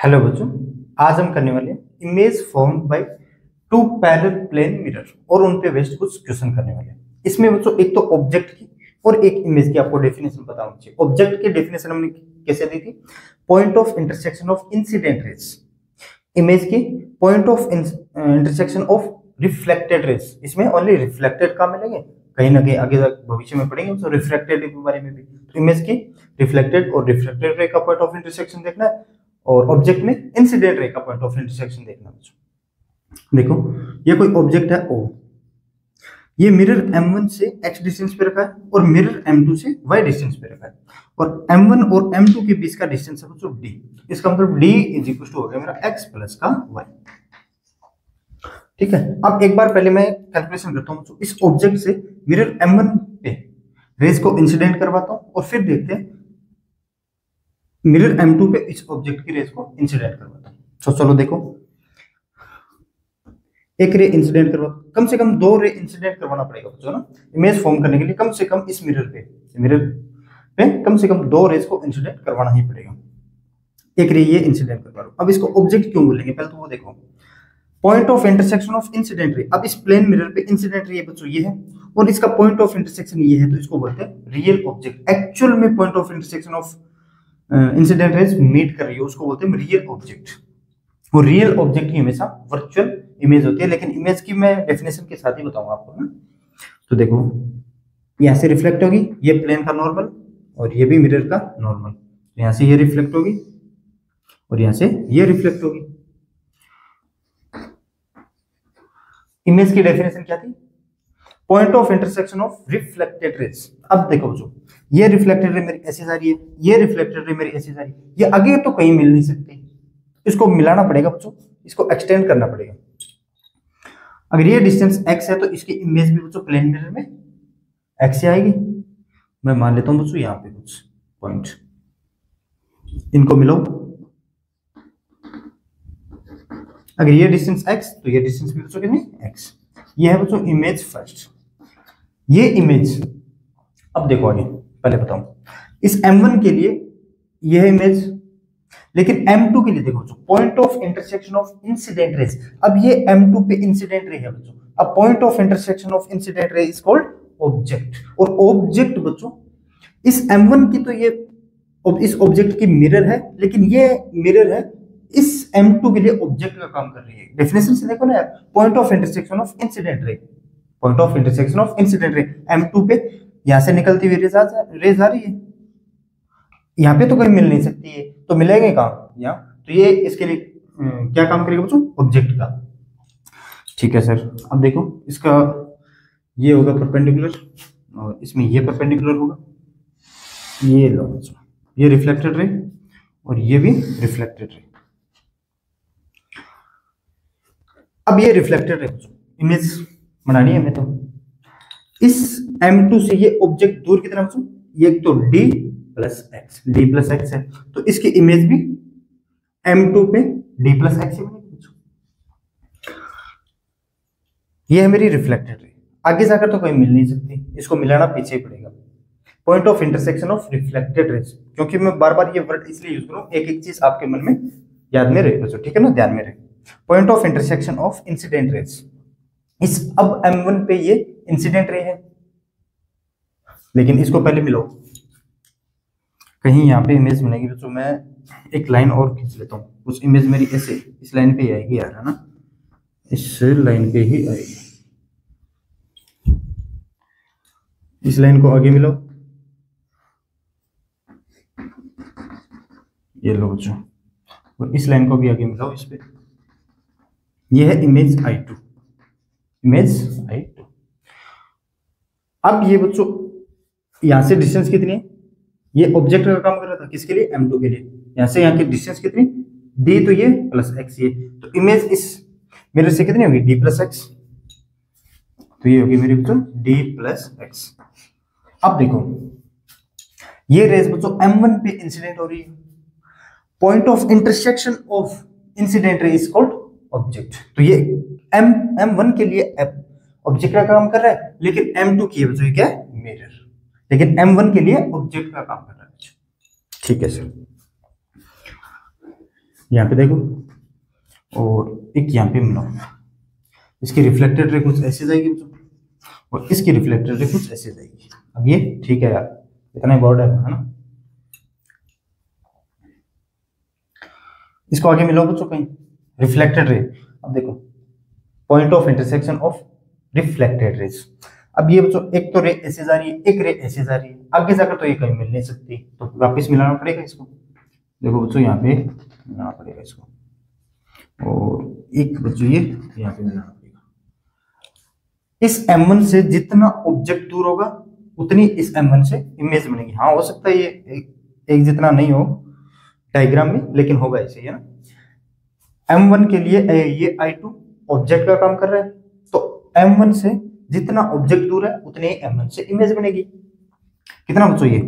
Hello बच्चों, आज हम करने वाले हैं image formed by two parallel plane mirror और उन पे बेस्ड कुछ क्वेश्चन करने वाले हैं। इसमें बच्चों एक तो ऑब्जेक्ट की और एक इमेज की आपको डेफिनेशन पता होनी चाहिए। ऑब्जेक्ट की डेफिनेशन हमने कैसे दी थी? Point of intersection of incident rays. Image की point of intersection of reflected rays. इसमें ओनली रिफ्लेक्टेड का मिलेंगे, कहीं ना कहीं आगे भविष्य में पढ़ेंगे तो रिफ्लेक्टेड के बारे में भी। तो इमेज की रिफ्लेक्टेड और रिफ्लेक्टेड रे का पॉइंट ऑफ इंटरसेक्शन देखना है और ऑब्जेक्ट में इंसिडेंट रे का पॉइंट ऑफ इंटरसेक्शन देखना बच्चों। देखो ये कोई ऑब्जेक्ट है O, ये मिरर M1 से x डिस्टेंस पे रखा है और मिरर M2 से y डिस्टेंस पे रखा है और M1 और M2 के बीच का डिस्टेंस है बच्चों D। इसका मतलब D इज इक्वल टू हो गया मेरा x प्लस का y। ठीक है, अब एक बार पहले मैं कैलकुलेशन करता हूं इस ऑब्जेक्ट से मिरर M1 पे रेज को इंसिडेंट करवाता हूं और फिर देखते हैं मिरर M2 पे इस ऑब्जेक्ट की रेज को इंसिडेंट करवाता हूं। तो चलो देखो, एक रे इंसिडेंट करवा, कम से कम दो रे इंसिडेंट करवाना पड़ेगा बच्चों ना। इमेज फॉर्म करने के लिए कम से कम इस मिरर पे कम से कम दो रेज को इंसिडेंट करवाना ही पड़ेगा। एक रे ये इंसिडेंट करवा लो। अब इसको ऑब्जेक्ट क्यों बोलेंगे पहले तो वो देखो। Point of intersection of incident ray. अब इस प्लेन मिरर पे इंसिडेंट रे बच्चों ये है और इसका पॉइंट ऑफ इंटरसेक्शन ये है, तो इसको बोलते हैं रियल ऑब्जेक्ट। एक्चुअल में point of intersection of incident rays meet कर रही है उसको बोलते हैं रियल ऑब्जेक्ट। और रियल ऑब्जेक्ट की हमेशा वर्चुअल इमेज होती है, लेकिन इमेज की मैं डेफिनेशन के साथ ही बताऊंगा आपको ना। तो देखो यहां से रिफ्लेक्ट होगी, ये प्लेन का नॉर्मल और ये भी मिरर का नॉर्मल, यहां से ये रिफ्लेक्ट होगी और यहां से ये रिफ्लेक्ट होगी। इमेज की डेफिनेशन क्या थी? Point of intersection of reflected raise. अब देखो बच्चों, ये रिफ्लेक्टेड रे मेरी ऐसे जा रही है, ये रिफ्लेक्टेड रे मेरी ऐसे जा रही है, ये आगे तो कहीं मिल नहीं सकती, इसको मिलाना पड़ेगा बच्चों, इसको एक्सटेंड करना पड़ेगा। अगर ये डिस्टेंस x है तो इसकी इमेज भी बच्चों प्लेन मिरर में x से आएगी। मैं मान लेता हूं बच्चों यहाँ पे कुछ पॉइंट, इनको मिलाओ। अगर ये डिस्टेंस x तो ये डिस्टेंस भी बच्चों कितनी x। ये है बच्चों इमेज फर्स्ट, ये इमेज। अब देखो आगे, पहले बताऊं इस M1 के लिए यह इमेज, लेकिन M2 के लिए देखो बच्चों point of intersection of incident raise. अब ये M2 पे इंसिडेंट रे है बच्चों। अब point of intersection of incident ray is called object. और ऑब्जेक्ट बच्चों इस M1 की तो ये इस ऑब्जेक्ट की मिरर है, लेकिन ये मिरर है इस M2 के लिए ऑब्जेक्ट का काम कर रही है। डेफिनेशन से देखो ना यार, point of intersection of incident ray, point of intersection of incident ray M2 पे यहां से निकलती हुई रेज आ रही है, यहाँ पे तो कोई मिल नहीं सकती है, तो मिलेंगे कहाँ यहाँ। तो ये इसके लिए क्या काम करेगा बच्चों? ऑब्जेक्ट का। ठीक है सर, अब देखो इसका ये होगा परपेंडिकुलर और इसमें ये परपेंडिकुलर होगा। ये लो बच्चों, ये रिफ्लेक्टेड रे और ये भी रिफ्लेक्टेड रे। अब ये रिफ्लेक्टेड रे बच्चों इमेज बनानी है हमें, तो इस M2 से ये ऑब्जेक्ट दूर की तरफ बच्चों, ये तो D प्लस एक्स है, तो इसकी इमेज भी M2 पे D प्लस एक्स ही बनेगी। ये है मेरी रिफ्लेक्टेड रे, आगे जाकर तो कोई मिल नहीं सकती, इसको मिलाना पीछे ही पड़ेगा। Point of intersection of reflected raise, क्योंकि मैं बार बार ये वर्ड इसलिए यूज करूं, एक एक चीज आपके मन में याद में रहे बच्चों, ठीक है ना, ध्यान में रहे। Point of intersection of incident raise, इस अब M1 पे ये इंसिडेंट रे है, लेकिन इसको पहले मिलाओ, कहीं यहाँ पे इमेज बनेगी बच्चों। मैं एक लाइन और खींच लेता हूँ, उस इमेज मेरी ऐसे इस लाइन पे ही आएगी यार, है ना, इस लाइन पे ही आएगी। इस लाइन को आगे मिलाओ, ये लो बच्चों, और इस लाइन को भी आगे मिलाओ इस पे। ये है इमेज I2, इमेज I2। अब ये बच्चों यहां से डिस्टेंस कितनी है? ये ऑब्जेक्ट का काम कर रहा था किसके लिए? M2 के लिए। यहां से यहाँ की डिस्टेंस कितनी? D, तो ये प्लस x, ये तो इमेज इस मिरर से कितनी होगी? D प्लस एक्स, तो ये होगी मेरी बच्चों D प्लस एक्स। अब देखो ये रेज बच्चों M1 पे इंसिडेंट हो रही है, point of intersection of incident ray is called object. तो ये M1 के लिए ऑब्जेक्ट का काम कर रहा है, लेकिन M2 की बच्चों ये क्या है? मिरर, लेकिन M1 के लिए ऑब्जेक्ट का काम कर रहा है। ठीक है सर, यहाँ पे देखो, और एक यहाँ पे मिलाओ। इसकी रिफ्लेक्टेड रे कुछ ऐसे जाएगी बच्चों, और इसकी रिफ्लेक्टेड रे कुछ ऐसे जाएगी। अब ये ठीक है यार, इतना बोर्ड है ना। इसको आगे मिलाओ बच्चों कहीं, रिफ्लेक्टेड रे। अब देखो point of intersection of reflected raise. अब ये बच्चों एक तो रे ऐसे जा रही है, एक रे ऐसे जा रही है, आगे जाकर तो ये कहीं मिल नहीं सकती, तो वापस मिलाना पड़ेगा इसको। देखो बच्चों यहाँ पे मिलाना पड़ेगा इसको, और एक बच्चों ये यहाँ पे मिलाना पड़ेगा। इस M1 से जितना ऑब्जेक्ट दूर होगा उतनी इस M1 से इमेज बनेगी। हाँ हो सकता है ये एक जितना नहीं हो डायग्राम में, लेकिन होगा ऐसे ही है ना। M1 के लिए ये I2 ऑब्जेक्ट का काम कर रहा है, तो M1 से जितना ऑब्जेक्ट दूर है उतने ही M1 से इमेज बनेगी। कितना बच्चों ये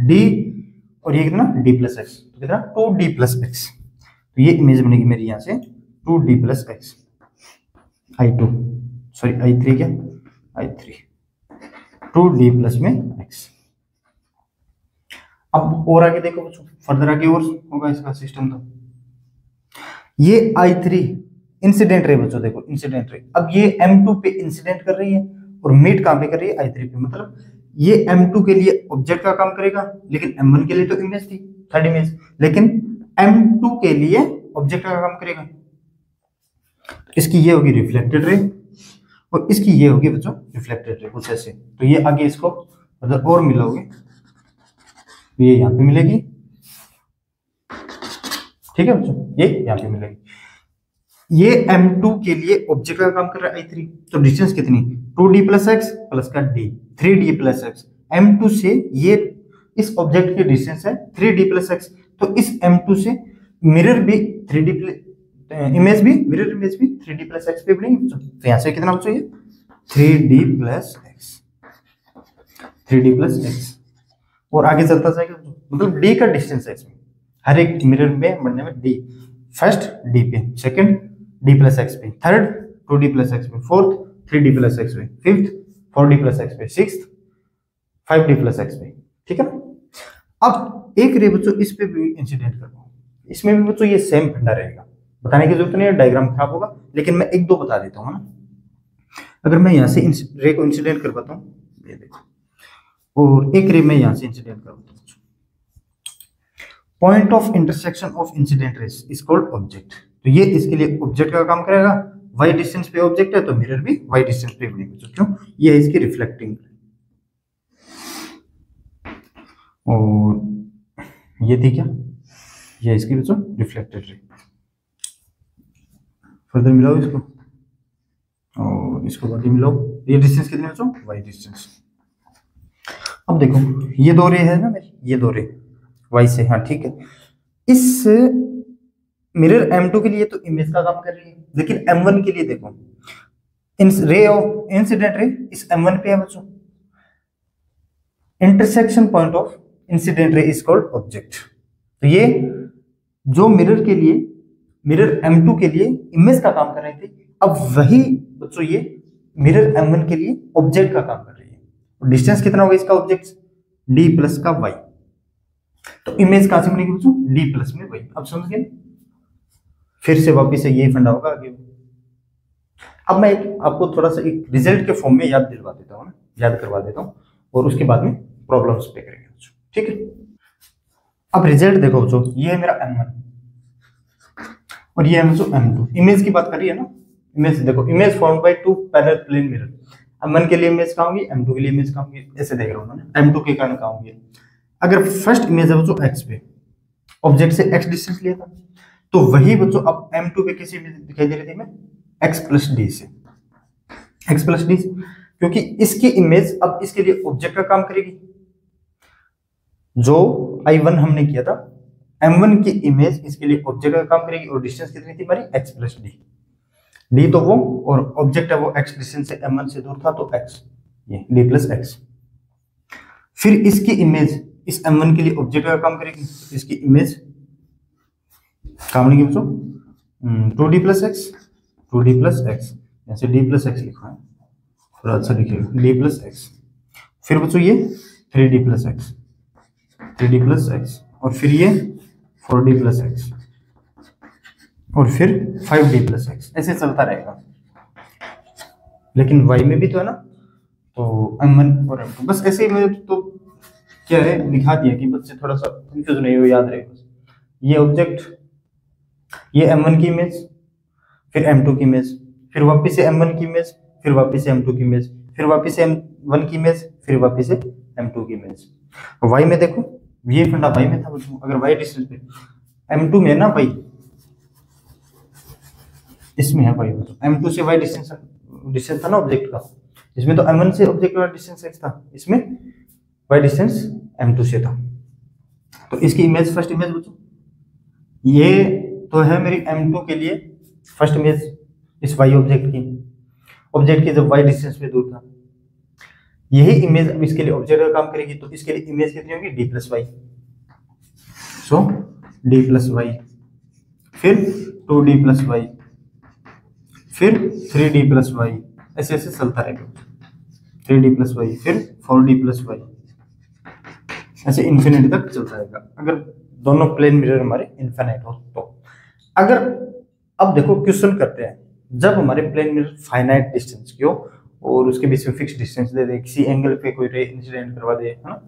D, और ये कितना D प्लस एक्स, तो कितना 2D प्लस एक्स, तो ये इमेज बनेगी मेरी यहाँ से 2D plus x I2, sorry I3, क्या I3 2D प्लस में x। अब और आगे देखो बच्चों, फर्दर आगे और होगा इसका सिस्टम। तो ये I3 इंसिडेंट रे बच्चों, देखो इंसिडेंट रे। अब ये M2 पे इंसिडेंट कर रही है और मीट कहां पे कर रही है, I3 पे। मतलब ये M2 के लिए ऑब्जेक्ट का काम करेगा, लेकिन M1 के लिए तो इमेज थी, थर्ड इमेज, लेकिन M2 के लिए ऑब्जेक्ट का काम करेगा। इसकी ये होगी रिफ्लेक्टेड रे, और इसकी ये होगी बच्चों रिफ्लेक्टेड रे, कुछ ऐसे। तो ये आगे इसको मतलब और मिलाओगे तो ये यहाँ पे मिलेगी, ठीक है बच्चों, ये यहाँ पे मिलेगी। ये M2 के लिए ऑब्जेक्ट का काम कर रहा है I3, तो डिस्टेंस कितनी 2D प्लस एक्स प्लस का D 3D plus x. M2 से ये इस ऑब्जेक्ट की डिस्टेंस है 3D प्लस एक्स, तो इस M2 से मिरर भी 3D इमेज भी, मिरर इमेज भी 3D प्लस एक्स पे बनेगी बच्चों। तो यहाँ से कितना बच्चों ये 3D plus x, 3D plus x, और आगे चलता जाएगा मतलब D का डिस्टेंस है इसमें, हर एक मिरर में बनने में D, फर्स्ट D पे, सेकंड D प्लस एक्स पे, थर्ड 2D प्लस एक्स पे, फोर्थ 3D प्लस एक्स पे, फिफ्थ 4D प्लस एक्स पे, सिक्स्थ 5D प्लस एक्स पे, ठीक है। अब एक रे बच्चों इस पे भी इंसिडेंट करो, इसमें भी बच्चों ये सेम फंडा रहेगा, बताने की जरूरत नहीं है, डायग्राम खराब होगा, लेकिन मैं एक दो बता देता हूँ ना। अगर मैं यहाँ से रे को इंसिडेंट करवाता हूँ, ये देखो, और एक रे में यहाँ से इंसिडेंट करवाता हूँ, point of intersection of incident raise is called object. तो ये इसके लिए ऑब्जेक्ट का काम करेगा, वाई डिस्टेंस पे ऑब्जेक्ट है तो मिरर भी वाई डिस्टेंस पे बनेगी, क्यों, ये है इसकी रिफ्लेक्टिंग। और ये थी क्या, ये इसकी बच्चों रिफ्लेक्टेड रे। फर्दर मिलाओ इसको, और इसको बाकी मिलाओ, ये डिस्टेंस कितनी बच्चों वाई डिस्टेंस। अब देखो ये दो रे है ना मेरी, ये दो रे वाई से, हाँ ठीक है। इस मिरर M2 के लिए तो इमेज का काम कर रही है, लेकिन M1 के लिए देखो रे ऑफ इंसिडेंट रे इस M1 पे है बच्चों। Intersection point of incident ray is called object. तो ये जो मिरर के लिए, मिरर M2 के लिए इमेज का काम कर रहे थे, अब वही बच्चों ये मिरर M1 के लिए ऑब्जेक्ट का काम कर रही है। और डिस्टेंस कितना होगा इसका ऑब्जेक्ट D प्लस का वाई, तो इमेज कहां से बनेगी बच्चों D प्लस में वाई। अब समझ गए, फिर से वापिस से ये फंडा होगा आगे। अब मैं आपको थोड़ा सा एक रिजल्ट के फॉर्म में याद दिलवा देता हूँ ना, याद करवा देता हूँ, और उसके बाद में प्रॉब्लम्स पे करेंगे बच्चों, ठीक है। अब रिजल्ट देखो बच्चों, ये है मेरा M1 और ये है बच्चों M2। इमेज की बात करिए ना, इमेज देखो, image formed by two parallel plane mirror. M1 के लिए इमेज कहाँ होगी, M2 के लिए इमेज कहाँ होगी, ऐसे देख रहा हूँ ना, M2 के कारण कहाँ होगी। अगर फर्स्ट इमेज है बच्चों X पे, ऑब्जेक्ट से X डिस्टेंस लिया था, तो वही बच्चों अब M2 पे किसी में दिखाई दे रही थी मैं X प्लस डी से, X प्लस डी से, क्योंकि इसकी इमेज अब इसके लिए ऑब्जेक्ट का काम करेगी। जो I1 हमने किया था, M1 की इमेज इसके लिए ऑब्जेक्ट का काम करेगी, और डिस्टेंस कितनी थी हमारी X प्लस डी, डी तो वो और ऑब्जेक्ट है वो X डिस्टेंस से M1 से दूर था, तो X, ये D प्लस X। फिर इसकी इमेज इस M1 के लिए ऑब्जेक्ट का काम करेगी, इसकी इमेज काम नहीं बच्चों 2D plus x, 2D plus x, ऐसे D प्लस एक्स लिखा है, थोड़ा अच्छा लिखिएगा D प्लस एक्स। फिर बच्चों ये 3D plus x, 3D plus x, और फिर ये 4D प्लस एक्स, और फिर 5d+x, ऐसे चलता रहेगा। लेकिन y में भी तो है ना, तो m1 और m2 बस ऐसे ही मैं तो क्या है लिखा दिया कि बच्चे थोड़ा सा कंफ्यूज नहीं हो, याद रहे बस। ये ऑब्जेक्ट, ये m1 की इमेज, फिर m2 की इमेज, फिर वापस से m1 की इमेज, फिर वापस से m2 की इमेज, फिर वापस से m1 की इमेज, फिर वापस से m2 की इमेज। y में देखो, ये फंडा y में था बच्चों, अगर y डिस्टेंस पे m2 में है ना y, इसमें है y, m2 से y डिस्टेंस था ना ऑब्जेक्ट का, इसमें तो m1 से ऑब्जेक्ट का डिस्टेंस x था, इसमें y डिस्टेंस m2 से था। तो इसकी इमेज, फर्स्ट इमेज बच्चों ये तो है मेरी m2 के लिए फर्स्ट इमेज इस y ऑब्जेक्ट की जब y डिस्टेंस पे दूर था। यही इमेज अब इसके लिए ऑब्जेक्ट का काम करेगी, तो इसके लिए इमेज कितनी होगी, d+y। सो d+y, फिर 2d+y, फिर 3d+y, ऐसे ऐसे चलता रहेगा। 3d+y, फिर 4d+y, ऐसे इन्फिनिटी तक चलता रहेगा, अगर दोनों प्लेन मिरर हमारे इनफिनिट हो तो। अगर अब देखो क्वेश्चन करते हैं, जब हमारे प्लेन मिरर फाइनाइट डिस्टेंस की हो और उसके बीच में फिक्स डिस्टेंस दे दे, किसी एंगल पे कोई रे इंसिडेंट करवा दे, है ना,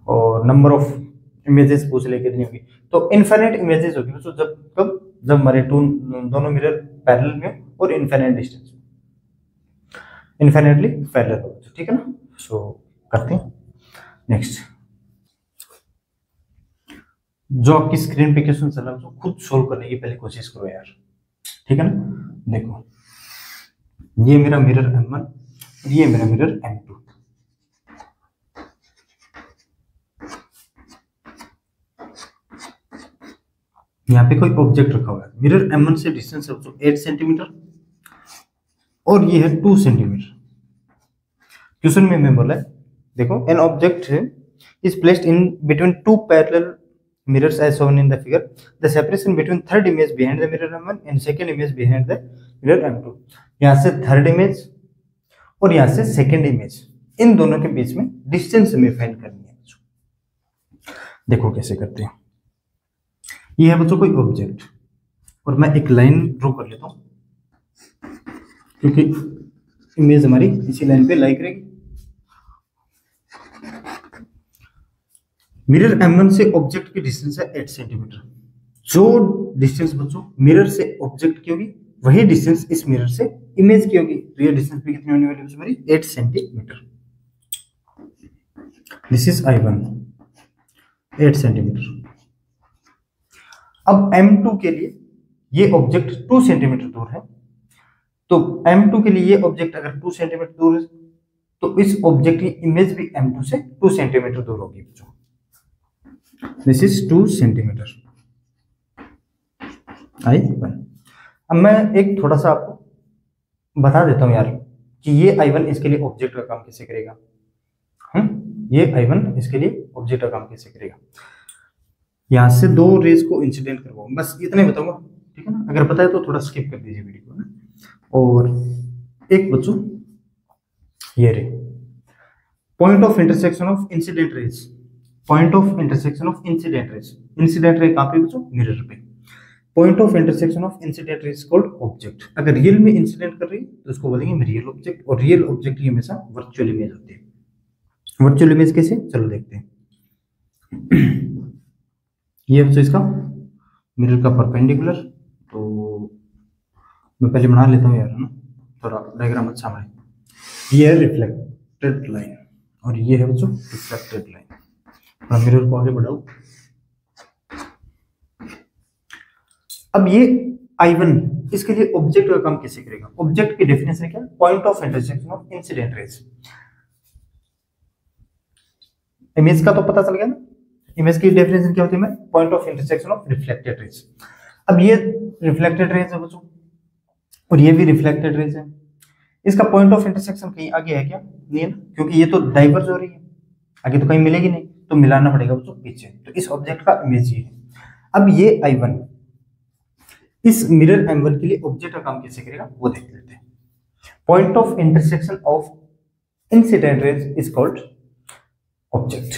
और नंबर ऑफ इमेजेस पूछ ले कितनी होगी, तो इनफिनिट इमेजेस होगी तो जब हमारे दोनों मिरर पैरेलल में और इनफिनिट डिस्टेंस इनफिनिटली पैरेलल हो, ठीक है ना। सो करते हैं नेक्स्ट। जो आपकी स्क्रीन पे क्वेश्चन चल रहा है तो खुद सोल्व करने की पहले कोशिश करो यार, ठीक है ना। देखो ये मेरा मिरर m1 और ये मेरा मिरर m2। यहाँ पे कोई ऑब्जेक्ट रखा हुआ है, मिरर m1 से डिस्टेंस है 8 सेंटीमीटर और ये है 2 सेंटीमीटर। क्वेश्चन में मैं बोला है, देखो an object is placed in between two parallel mirrors as shown in the figure. The separation between third image behind the mirror m1 and second image behind the mirror m2. यहाँ से third image और यहाँ से second image, इन दोनों के बीच में distance हमें find करनी है। देखो कैसे करते हैं। ये है बच्चों कोई ऑब्जेक्ट और मैं एक लाइन ड्रॉ कर लेता हूं क्योंकि इमेज हमारी इसी लाइन पे लाई करेगी। मिरर m1 से ऑब्जेक्ट की डिस्टेंस है 8 सेंटीमीटर। जो डिस्टेंस बच्चों मिरर से ऑब्जेक्ट की होगी वही डिस्टेंस इस मिरर से इमेज की होगी। तो ये डिस्टेंस भी कितनी होने वाली है हमारी 8 centimetre. This is I1 8 centimetre. अब m2 के लिए ये ऑब्जेक्ट 2 सेंटीमीटर दूर है, तो m2 के लिए ये ऑब्जेक्ट अगर 2 सेंटीमीटर दूर है तो इस ऑब्जेक्ट की इमेज भी m2 से 2 सेंटीमीटर दूर होगी बच्चों। This is 2 centimetre I1। अब मैं एक थोड़ा सा आपको बता देता हूं यार कि ये I1 इसके लिए ऑब्जेक्ट का काम कैसे करेगा। ये I1 इसके लिए ऑब्जेक्ट का काम कैसे करेगा। यहां से दो रेज को इंसिडेंट करवाओ, बस इतना ही बताऊंगा, ठीक है ना। अगर पता है तो थोड़ा स्किप कर दीजिए वीडियो को ना। और एक बच्चों ये रे point of intersection of incident raise, point of intersection of incident raise. Incident ray कहां पे बच्चों, मिरर पे। Point of intersection of incident raise called object. अगर रियल में इंसिडेंट कर रही है तो उसको बोलेंगे रियल ऑब्जेक्ट, और रियल ऑब्जेक्ट की हमेशा वर्चुअल इमेज होती है। वर्चुअल इमेज कैसे, चलो देखते हैं। ये बच्चों इसका मिरर का परपेंडिकुलर, तो मैं पहले बना लेता हूँ यार, है ना, थोड़ा डायग्राम अच्छा बने। ये है रिफ्लेक्टेड लाइन और ये है बच्चों रिफ्लेक्टेड लाइन। मिरर को आगे बढ़ाओ। अब ये I1 इसके लिए ऑब्जेक्ट का काम कैसे करेगा। ऑब्जेक्ट की डेफिनेशन क्या है, point of intersection of incident rays. Image का तो पता चल गया ना, इमेज की डेफिनेशन क्या होती है, point of intersection of reflected raise. अब ये रिफ्लेक्टेड रेज है बच्चों और ये भी रिफ्लेक्टेड रेज है। इसका पॉइंट ऑफ इंटरसेक्शन कहीं आगे है क्या, नहीं है ना, क्योंकि ये तो डाइवर्ज हो रही है, आगे तो कहीं मिलेगी नहीं, तो मिलाना पड़ेगा बच्चों पीछे। तो इस ऑब्जेक्ट का इमेज ये है। अब ये I1 इस मिरर m1 के लिए ऑब्जेक्ट का काम कैसे करेगा वो देख लेते हैं। Point of intersection of incident raise is called object.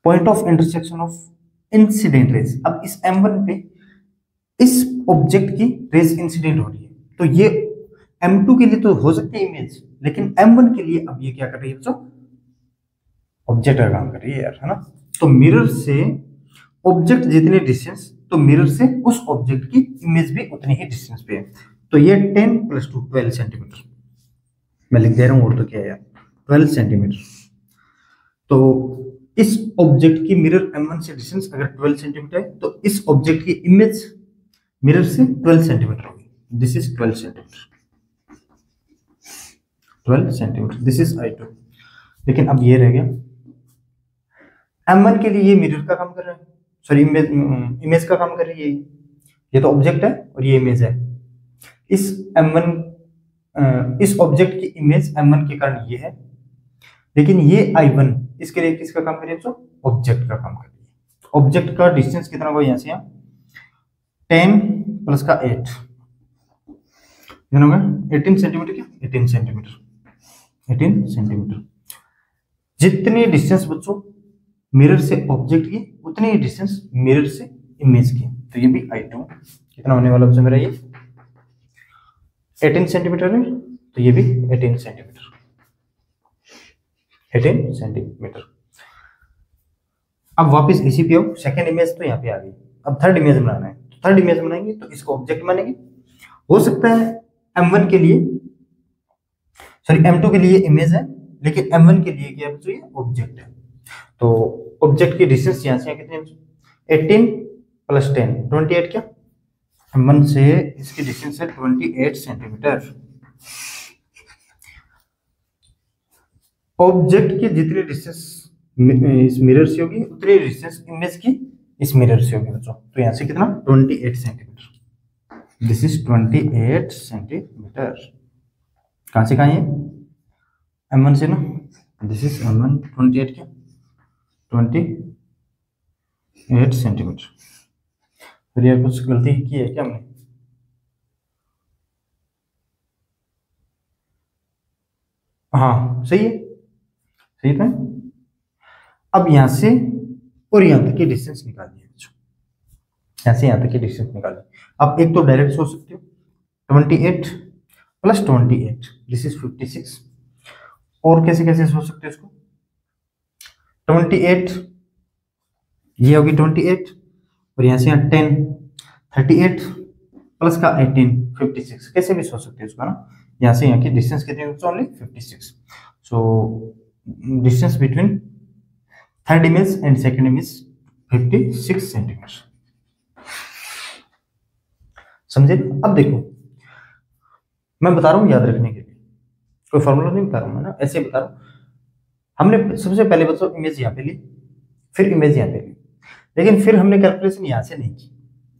Point of intersection of incident raise, अब इस m1 पे इस ऑब्जेक्ट की रेज इंसिडेंट हो रही है, तो ये M2 के लिए तो हो सकती है इमेज, लेकिन M1 के लिए अब ये क्या कर रही है बच्चों, ऑब्जेक्ट का काम कर रही है यार, है ना। तो मिरर से ऑब्जेक्ट जितने डिस्टेंस, तो मिरर से उस ऑब्जेक्ट की इमेज भी उतनी ही डिस्टेंस पे है। तो ये 10 + 2 12 सेंटीमीटर, मैं लिख दे रहा हूँ, और तो क्या है यार, 12 सेंटीमीटर। तो इस ऑब्जेक्ट की मिरर M1 से डिस्टेंस अगर 12 सेंटीमीटर है, तो इस ऑब्जेक्ट की इमेज मिरर से 12 सेंटीमीटर होगी। This is 12 centimetre, 12 centimetre, this is I2। लेकिन अब ये रह गया, M1 के लिए ये मिरर का काम कर रहा है, सॉरी इमेज का काम कर रही है, ये तो ऑब्जेक्ट है और ये इमेज है। इस M1 इस ऑब्जेक्ट की इमेज M1 के कारण ये है, लेकिन ये I1 इसके लिए किसका काम कर रही है बच्चों, ऑब्जेक्ट का काम कर रही है। ऑब्जेक्ट का डिस्टेंस कितना होगा यहाँ से यहाँ, 10 + 8 कितना होगा, 18 सेंटीमीटर, क्या 18 सेंटीमीटर, 18 सेंटीमीटर। जितनी डिस्टेंस बच्चों मिरर से ऑब्जेक्ट की, उतनी ही डिस्टेंस मिरर से इमेज की। तो ये भी I2 कितना होने वाला बच्चों मेरा, ये 18 सेंटीमीटर है, तो ये भी 18 सेंटीमीटर, 18 सेंटीमीटर। अब वापस इसी पे आओ, सेकंड इमेज तो यहाँ पे आ गई, अब थर्ड इमेज बनाना है। तो थर्ड इमेज बनाएंगे तो इसको ऑब्जेक्ट मानेंगे। हो सकता है M1 के लिए, सॉरी M2 के लिए इमेज है, लेकिन M1 के लिए क्या है बच्चों, ये ऑब्जेक्ट है। तो ऑब्जेक्ट की डिस्टेंस यहाँ से कितनी है, 18 + 10 28, क्या M1 से इसकी डिस्टेंस है 28 सेंटीमीटर। ऑब्जेक्ट की जितनी डिस्टेंस इस मिरर से होगी, उतनी डिस्टेंस इमेज की इस मिरर से होगी बच्चों। तो यहाँ से कितना, 28 सेंटीमीटर, दिस इज 28 सेंटीमीटर। कहाँ से कहाँ है, M1 से ना, दिस इज M1, 28 क्या 28 सेंटीमीटर। फिर यार कुछ गलती की है क्या हमने, हाँ सही है, सही था। अब यहां से और यहां तक की डिस्टेंस निकाल दिया बच्चों, यहां से यहां तक की डिस्टेंस निकाल दी। अब एक तो डायरेक्ट सोच सकते हो, 28 + 28 दिस इज 56। और कैसे कैसे सोच सकते हो इसको, 28 ये होगी 28, और यहां से यहाँ 10 38 प्लस का 18 56, कैसे भी सोच सकते हो इसको ना। यहाँ से यहाँ की डिस्टेंस कितनी होगी, only 56। So distance between third image and second image 56 centimetre, समझे। अब देखो मैं बता रहा हूँ याद रखने के लिए, कोई फॉर्मूला नहीं बता रहा हूँ ना, ऐसे बता रहा हूँ। हमने सबसे पहले बच्चों इमेज यहाँ पे ली, फिर इमेज यहाँ पे ली, लेकिन फिर हमने कैलकुलेशन यहाँ से नहीं की,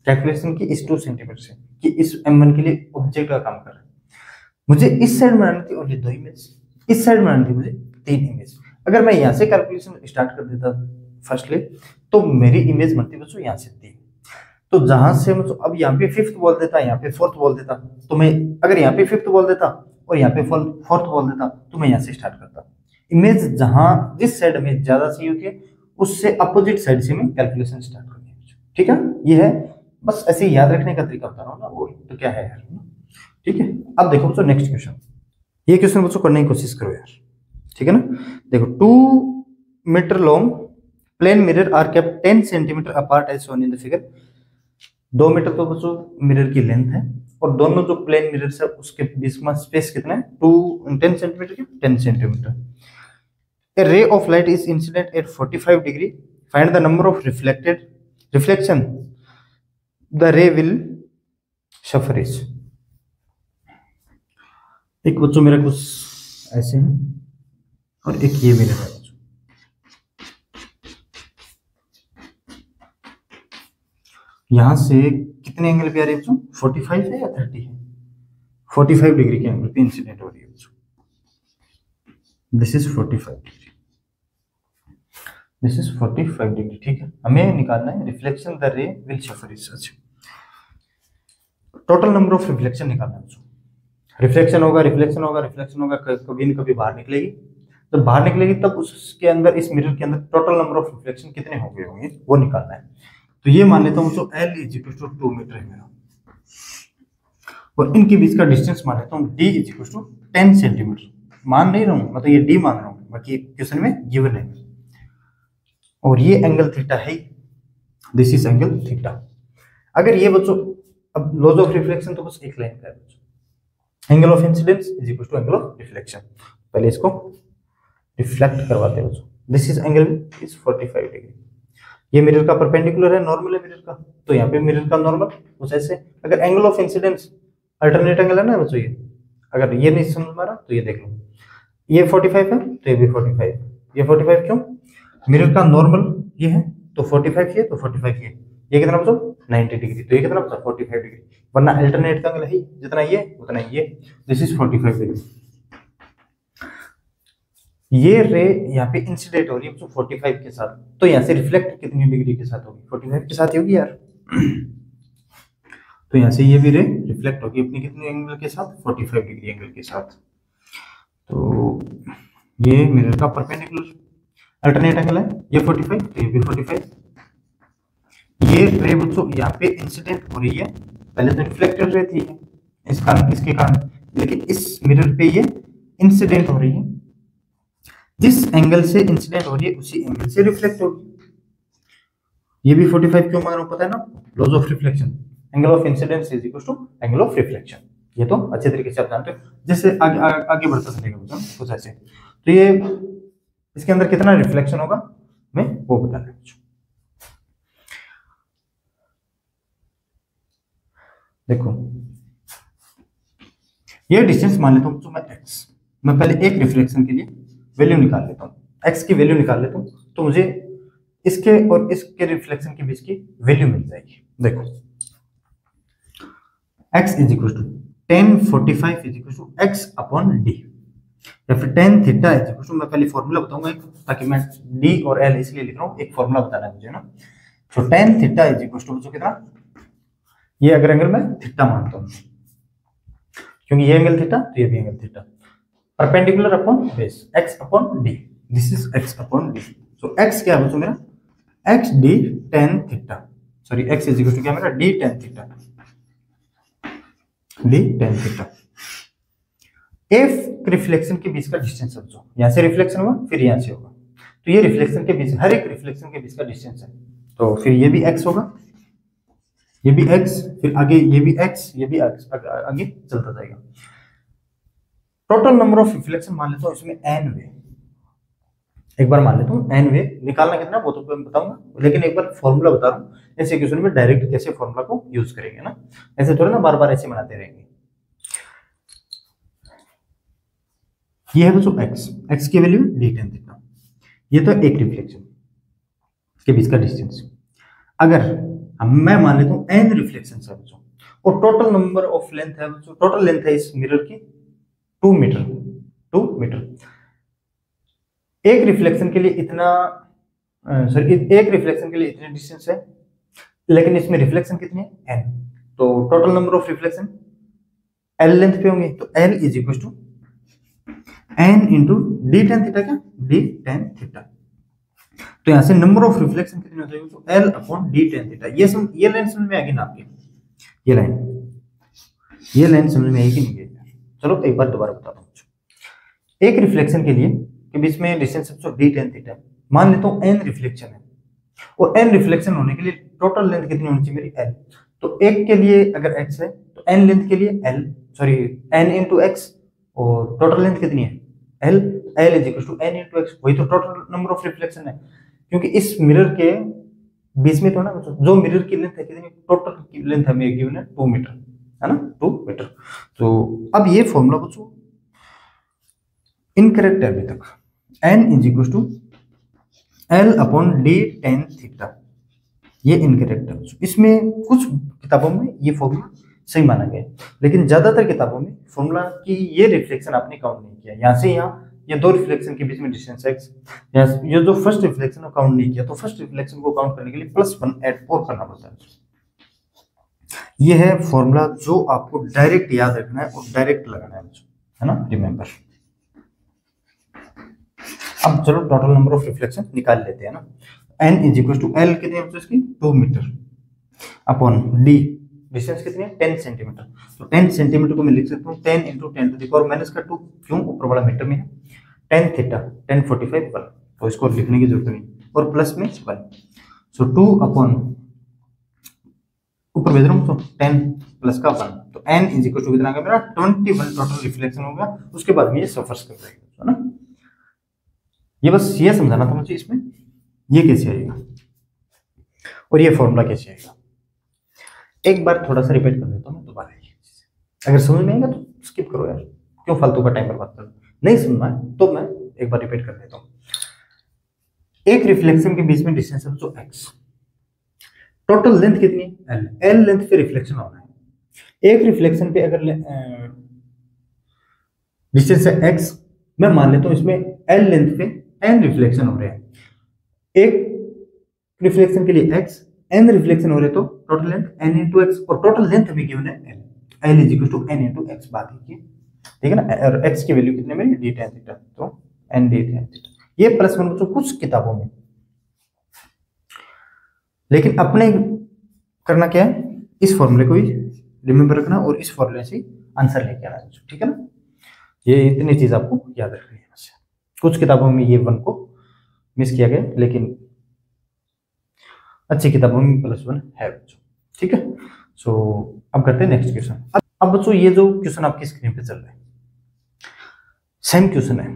कैलकुलेशन की इस 2 सेंटीमीटर से, कि इस M1 के लिए ऑब्जेक्ट का काम कर रहा है। मुझे इस साइड बनानी थी ओनली 2 इमेज, इस साइड बनानी थी मुझे 3 इमेज। अगर मैं यहाँ से कैलकुलेशन स्टार्ट कर देता फर्स्टली, तो मेरी इमेज बनती बच्चों यहाँ से 3। तो जहां से मतलब अब यहाँ पे 5th बोल देता, यहाँ पे 4th बोल देता, तो मैं अगर यहाँ पे 5th बोल देता और यहाँ पे 4th बोल देता, तो मैं यहाँ से स्टार्ट करता। इमेज जहां जिस साइड में ज्यादा सही होती है, उससे अपोजिट साइड से मैं कैलकुलेशन स्टार्ट कर दिया, ठीक है। ये है बस ऐसे याद रखने का तरीका बता रहा हूँ ना, और तो क्या है यार, ठीक है। अब देखो बच्चों नेक्स्ट क्वेश्चन, ये क्वेश्चन बच्चों करने की कोशिश करो यार, ठीक है ना। देखो 2 metre long plane mirror are kept 10 centimetre apart as shown in the figure. 2 metre तो बच्चों मिरर की लेंथ है, और दोनों जो प्लेन मिरर है उसके बीच में स्पेस कितना है, 10 सेंटीमीटर की 10 centimetre. A ray of light is incident at 45 degree. Find the number of reflection the ray will suffers. एक बच्चों मेरा कुछ ऐसे है और एक ये मेरा है बच्चों। यहां से कितने एंगल पे आ रही है बच्चों, 45 है या 30 है, 45 डिग्री के एंगल पे इंसिडेंट हो रही है बच्चों। This is 45 degree, this is 45 degree, ठीक है। हमें निकालना है रिफ्लेक्शन द रे will suffer is such, total number of reflection निकालना है बच्चों। रिफ्लेक्शन होगा, रिफ्लेक्शन होगा, रिफ्लेक्शन होगा, कभी न कभी बाहर निकलेगी। जब बाहर निकलेगी तब उसके अंदर, इस मिरर के अंदर टोटल नंबर ऑफ रिफ्लेक्शन कितने हो गए होंगे वो निकालना है। तो ये मान लेता हूँ बच्चों L = 2 मीटर है मेरा, और इनके बीच का डिस्टेंस मान लेता हूँ d is equal to 10 centimetre. मान नहीं रहा हूँ, मतलब ये d मान रहा हूँ, बाकी क्वेश्चन में गिवन है। और ये एंगल थीटा है, दिस इज एंगल थीटा। अगर ये बच्चों, अब लॉज ऑफ रिफ्लेक्शन तो बस एक लाइन का है बच्चों, angle of incidence is equal to angle of reflection. पहले इसको रिफ्लेक्ट करवाते हैं बच्चों। This is angle is 45 degree. ये मिरर का परपेंडिकुलर है, नॉर्मल है मिरर का, तो यहाँ पे मिरर का नॉर्मल कुछ ऐसे। अगर angle of incidence alternate angle है ना बच्चों, ये अगर ये नहीं समझ में आ रहा तो ये देख लो, ये 45 है तो ये भी 45, ये 45 क्यों, मिरर का नॉर्मल ये है तो 45 ये, तो 45 ये कितना बच्चों 90 डिग्री, तो ये कितना बच्चों 45 डिग्री, वरना अल्टरनेट का एंगल है जितना ये उतना ये, दिस इज 45 डिग्री। ये रे यहाँ पे इंसिडेंट हो रही है 45 के साथ, तो यहाँ से रिफ्लेक्ट कितनी डिग्री के साथ होगी, 45 के साथ होगी यार। तो यहाँ से ये भी रे रिफ्लेक्ट होगी अपनी कितने एंगल के साथ, 45 डिग्री एंगल के साथ। तो ये मिरर का परपेंडिकुलर अल्टरनेट एंगल है, ये 45 तो ये भी 45। ये रे बच्चों यहाँ पे इंसिडेंट हो रही है, पहले तो रिफ्लेक्टेड रे थी इस कारण, इसके कारण, लेकिन इस मिरर पे ये इंसिडेंट हो रही है, जिस एंगल से इंसिडेंट हो रही है उसी एंगल से रिफ्लेक्ट होगी। ये भी 45 क्यों मान रहा हूं पता है ना, laws of reflection, angle of incidence is equal to angle of reflection, ये तो अच्छे तरीके से आप जानते हो। जैसे आगे बढ़ता चलेगा बच्चों कुछ ऐसे, तो ये इसके अंदर कितना रिफ्लेक्शन होगा मैं वो बताना है। देखो ये डिस्टेंस मान लेता हूं मैं x, मैं पहले एक रिफ्लेक्शन के लिए वैल्यू निकाल लेता हूँ, x की वैल्यू निकाल लेता हूँ, तो मुझे इसके और इसके रिफ्लेक्शन के बीच की वैल्यू मिल जाएगी। देखो x is equal to tan 45 is equal to x upon d, या फिर tan theta is equal to, मैं पहले फॉर्मूला बताऊंगा एक, ताकि मैं d और l इसलिए लिख रहा हूँ, एक फॉर्मूला बताना है मुझे ना। तो tan theta is equal to बच्चों कितना, ये अगर एंगल मैं थीटा मानता हूँ, क्योंकि ये एंगल थीटा तो ये भी angle theta, perpendicular upon base x upon d, this is x upon d। So x क्या है बच्चों मेरा, x d tan theta, sorry x is equal to क्या मेरा d tan theta, d tan theta. f reflection के बीच का distance है बच्चों, यहां से रिफ्लेक्शन हुआ फिर यहां से होगा, तो ये रिफ्लेक्शन के बीच, हर एक रिफ्लेक्शन के बीच का डिस्टेंस है, तो फिर ये भी x होगा, ये भी x, फिर आगे ये भी x, ये भी x, आगे चलता जाएगा। टोटल नंबर ऑफ रिफ्लेक्शन मान लेता हूँ इसमें n वे, एक बार मान लेता हूँ n वे, निकालना कितना वो तो मैं बताऊंगा, लेकिन एक बार फॉर्मूला बता रहा हूँ, ऐसे क्वेश्चन में डायरेक्ट कैसे फॉर्मूला को यूज करेंगे ना, ऐसे थोड़ा ना बार बार ऐसे बनाते रहेंगे। ये है बच्चों x की वैल्यू d tan थीटा, ये तो एक रिफ्लेक्शन के बीच का डिस्टेंस। अगर मैं मान लेता हूँ n रिफ्लेक्शन है बच्चों, और टोटल नंबर ऑफ लेंथ है बच्चों, टोटल लेंथ है इस मिरर की 2 मीटर, 2 मीटर। एक रिफ्लेक्शन के लिए इतना, सॉरी एक रिफ्लेक्शन के लिए इतने डिस्टेंस है, लेकिन इसमें रिफ्लेक्शन कितनी है n, तो total number of reflection l length पे होंगे, तो l is equal to n into d tan theta, क्या d tan थीटा। तो यहां से नंबर ऑफ रिफ्लेक्शन कितनी हो जाएगी, तो l upon d tan theta. ये लाइन समझ में आएगी ना आपके, ये लाइन समझ में आएगी नहीं, चलो एक बार दोबारा बताता हूँ। एक रिफ्लेक्शन के लिए के बीच में डिस्टेंस d tan थीटा, मान लेता हूँ n रिफ्लेक्शन है, और n रिफ्लेक्शन होने के लिए टोटल लेंथ कितनी होनी चाहिए मेरी l, तो एक के लिए अगर x है तो n लेंथ के लिए l, sorry n into x, और टोटल लेंथ कितनी है l is equal to n into x, वही तो टोटल नंबर ऑफ रिफ्लेक्शन है, क्योंकि इस मिरर के बीच में तो ना जो मिरर की लेंथ है कितनी, टोटल की लेंथ हमें गिवन है 2 मीटर, है ना 2 मीटर। तो अब ये फॉर्मूला बच्चों इनकरेक्ट है अभी तक, n is equal to l upon d tan theta, ये इनकरेक्ट है। इसमें कुछ किताबों में ये फॉर्मूला सही माना गया, लेकिन ज्यादातर किताबों में फॉर्मूला की ये रिफ्लेक्शन आपने काउंट नहीं किया, यहाँ से यहाँ ये 2 रिफ्लेक्शन के बीच में डिस्टेंस x, ये जो फर्स्ट रिफ्लेक्शन को काउंट नहीं किया, तो फर्स्ट रिफ्लेक्शन को काउंट करने के लिए +1 ऐड और करना पड़ता है। ये है फॉर्मूला जो आपको डायरेक्ट याद रखना है और डायरेक्ट लगाना है ना, रिमेंबर। अब चलो टोटल नंबर ऑफ रिफ्लेक्शन निकाल लेते हैं ना। n is equal to l कितने है इसकी 2 मीटर अपॉन d डिस्टेंस कितनी है 10 सेंटीमीटर। तो 10 सेंटीमीटर को मैं लिख सकता हूँ 10 into 10 to the power minus का 2, क्यों ऊपर वाला मीटर में है। 10 थीटा 1045 1, तो इसको लिखने की जरूरत नहीं, और प्लस में 1, सो 2 अपॉन ऊपर भेज रहा हूँ तो 10 प्लस का 1, तो n इज इक्वल टू कितना आ गया मेरा 21 टोटल रिफ्लेक्शन होगा। उसके बाद में ये सफर्स कर जाएगा, है ना। ये बस ये समझाना था मुझे इसमें ये कैसे आएगा और ये फॉर्मूला कैसे आएगा। एक बार थोड़ा सा रिपीट कर देता हूँ मैं दोबारा, अगर समझ में आएगा तो स्किप करो यार, क्यों फालतू का टाइम बर्बाद करो। नहीं समझना है तो मैं एक बार रिपीट कर देता हूँ। एक रिफ्लेक्शन के बीच में डिस्टेंस है तो x, टोटल लेंथ कितनी है l, l लेंथ पे रिफ्लेक्शन होना है। एक रिफ्लेक्शन पे अगर डिस्टेंस है x, मैं मान लेता हूँ इसमें l लेंथ पे n रिफ्लेक्शन हो रहे हैं। एक रिफ्लेक्शन के लिए x, n रिफ्लेक्शन हो रहे तो total length n into x, और टोटल लेंथ हमें गिवन है l, l is equal to n into x, बात है ठीक है ना। और x की वैल्यू कितने मेरी d tan थीटा, तो n d tan थीटा। ये प्लस वन बच्चों कुछ किताबों में, लेकिन अपने करना क्या है, इस फॉर्मूले को ही रिमेंबर रखना और इस फॉर्मूले से आंसर लेके आना बच्चों, ठीक है ना। ये इतनी चीज आपको याद रखनी है। कुछ किताबों में ये 1 को मिस किया गया, लेकिन अच्छी किताबों में +1 है बच्चों, ठीक है। सो अब करते हैं नेक्स्ट क्वेश्चन। अब बच्चों ये जो क्वेश्चन आपकी स्क्रीन पे चल रहा है सेम क्वेश्चन है,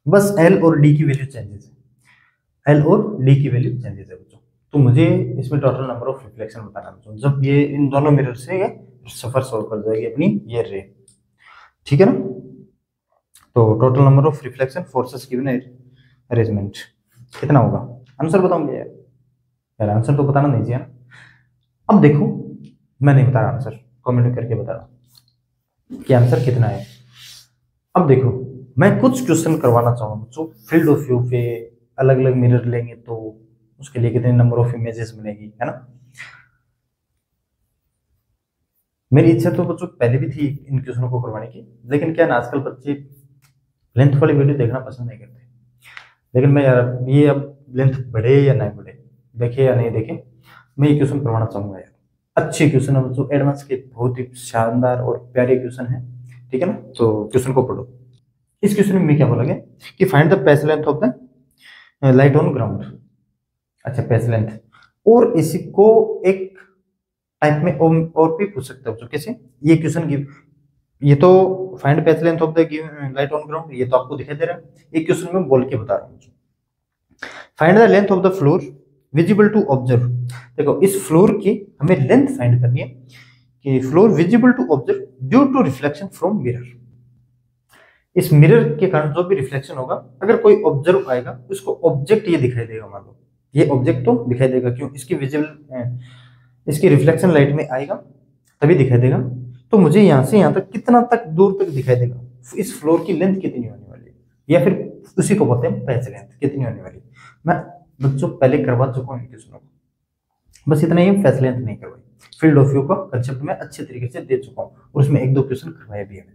बस एल और डी की वैल्यू चेंजेस है, एल और डी की वैल्यू चेंजेस है बच्चों। तो मुझे इसमें टोटल नंबर ऑफ रिफ्लेक्शन बताना है बच्चों, जब ये इन दोनों मिरर से ये सफर सॉल्व कर जाएगी अपनी ये रे, ठीक है ना। तो total number of reflection forces given है अरेंजमेंट कितना होगा, आंसर बताऊंगे यार आंसर तो बताना नहीं चाहिए ना। अब देखो मैं नहीं बता रहा आंसर, कमेंट करके बता रहा कि आंसर कितना है। अब देखो मैं कुछ क्वेश्चन करवाना चाहूंगा बच्चों, फील्ड ऑफ व्यू पे अलग अलग मिरर लेंगे तो उसके लिए कितने नंबर ऑफ इमेजेस मिलेगी, है ना। मेरी इच्छा तो बच्चों पहले भी थी इन क्वेश्चनों को करवाने की, लेकिन क्या ना आजकल बच्चे लेंथ वाली वीडियो देखना पसंद नहीं करते। लेकिन मैं यार ये अब लेंथ बढ़े या नहीं बढ़े, देखे या नहीं देखे, मैं ये क्वेश्चन करवाना चाहूंगा यार। अच्छे क्वेश्चन है बच्चों, एडवांस के बहुत ही शानदार और प्यारे क्वेश्चन है, ठीक है ना। तो क्वेश्चन को पढ़ो। इस क्वेश्चन में क्या बोला गया कि find the patch length of the light on ground. अच्छा पैच लेंथ, और इसी को एक टाइप में और भी पूछ सकते हो कैसे। ये क्वेश्चन गिव, ये तो find patch length of the light on ground, ये तो आपको दिखाई दे रहा है। एक क्वेश्चन में बोल के बता रहा हूँ, find the length of the floor visible to observe. देखो इस फ्लोर की हमें लेंथ फाइंड करनी है कि floor visible to observe due to reflection from mirror. इस मिरर के कारण जो भी रिफ्लेक्शन होगा, अगर कोई ऑब्जर्व आएगा उसको ऑब्जेक्ट ये दिखाई देगा, मान लो ये ऑब्जेक्ट तो दिखाई देगा, क्यों इसकी विजिबल इसकी रिफ्लेक्शन लाइट में आएगा तभी दिखाई देगा। तो मुझे यहाँ से यहाँ तक कितना तक दूर तक दिखाई देगा, इस फ्लोर की लेंथ कितनी होने वाली है, या फिर उसी को बोलते हैं पैच लेंथ कितनी होने वाली है। मैं बच्चों पहले करवा चुका हूँ क्वेश्चनों को, बस इतना ही, पैच लेंथ नहीं करवाई। फील्ड ऑफ व्यू का कंसेप्ट में अच्छे तरीके से दे चुका हूँ और उसमें 1-2 क्वेश्चन करवाए भी है।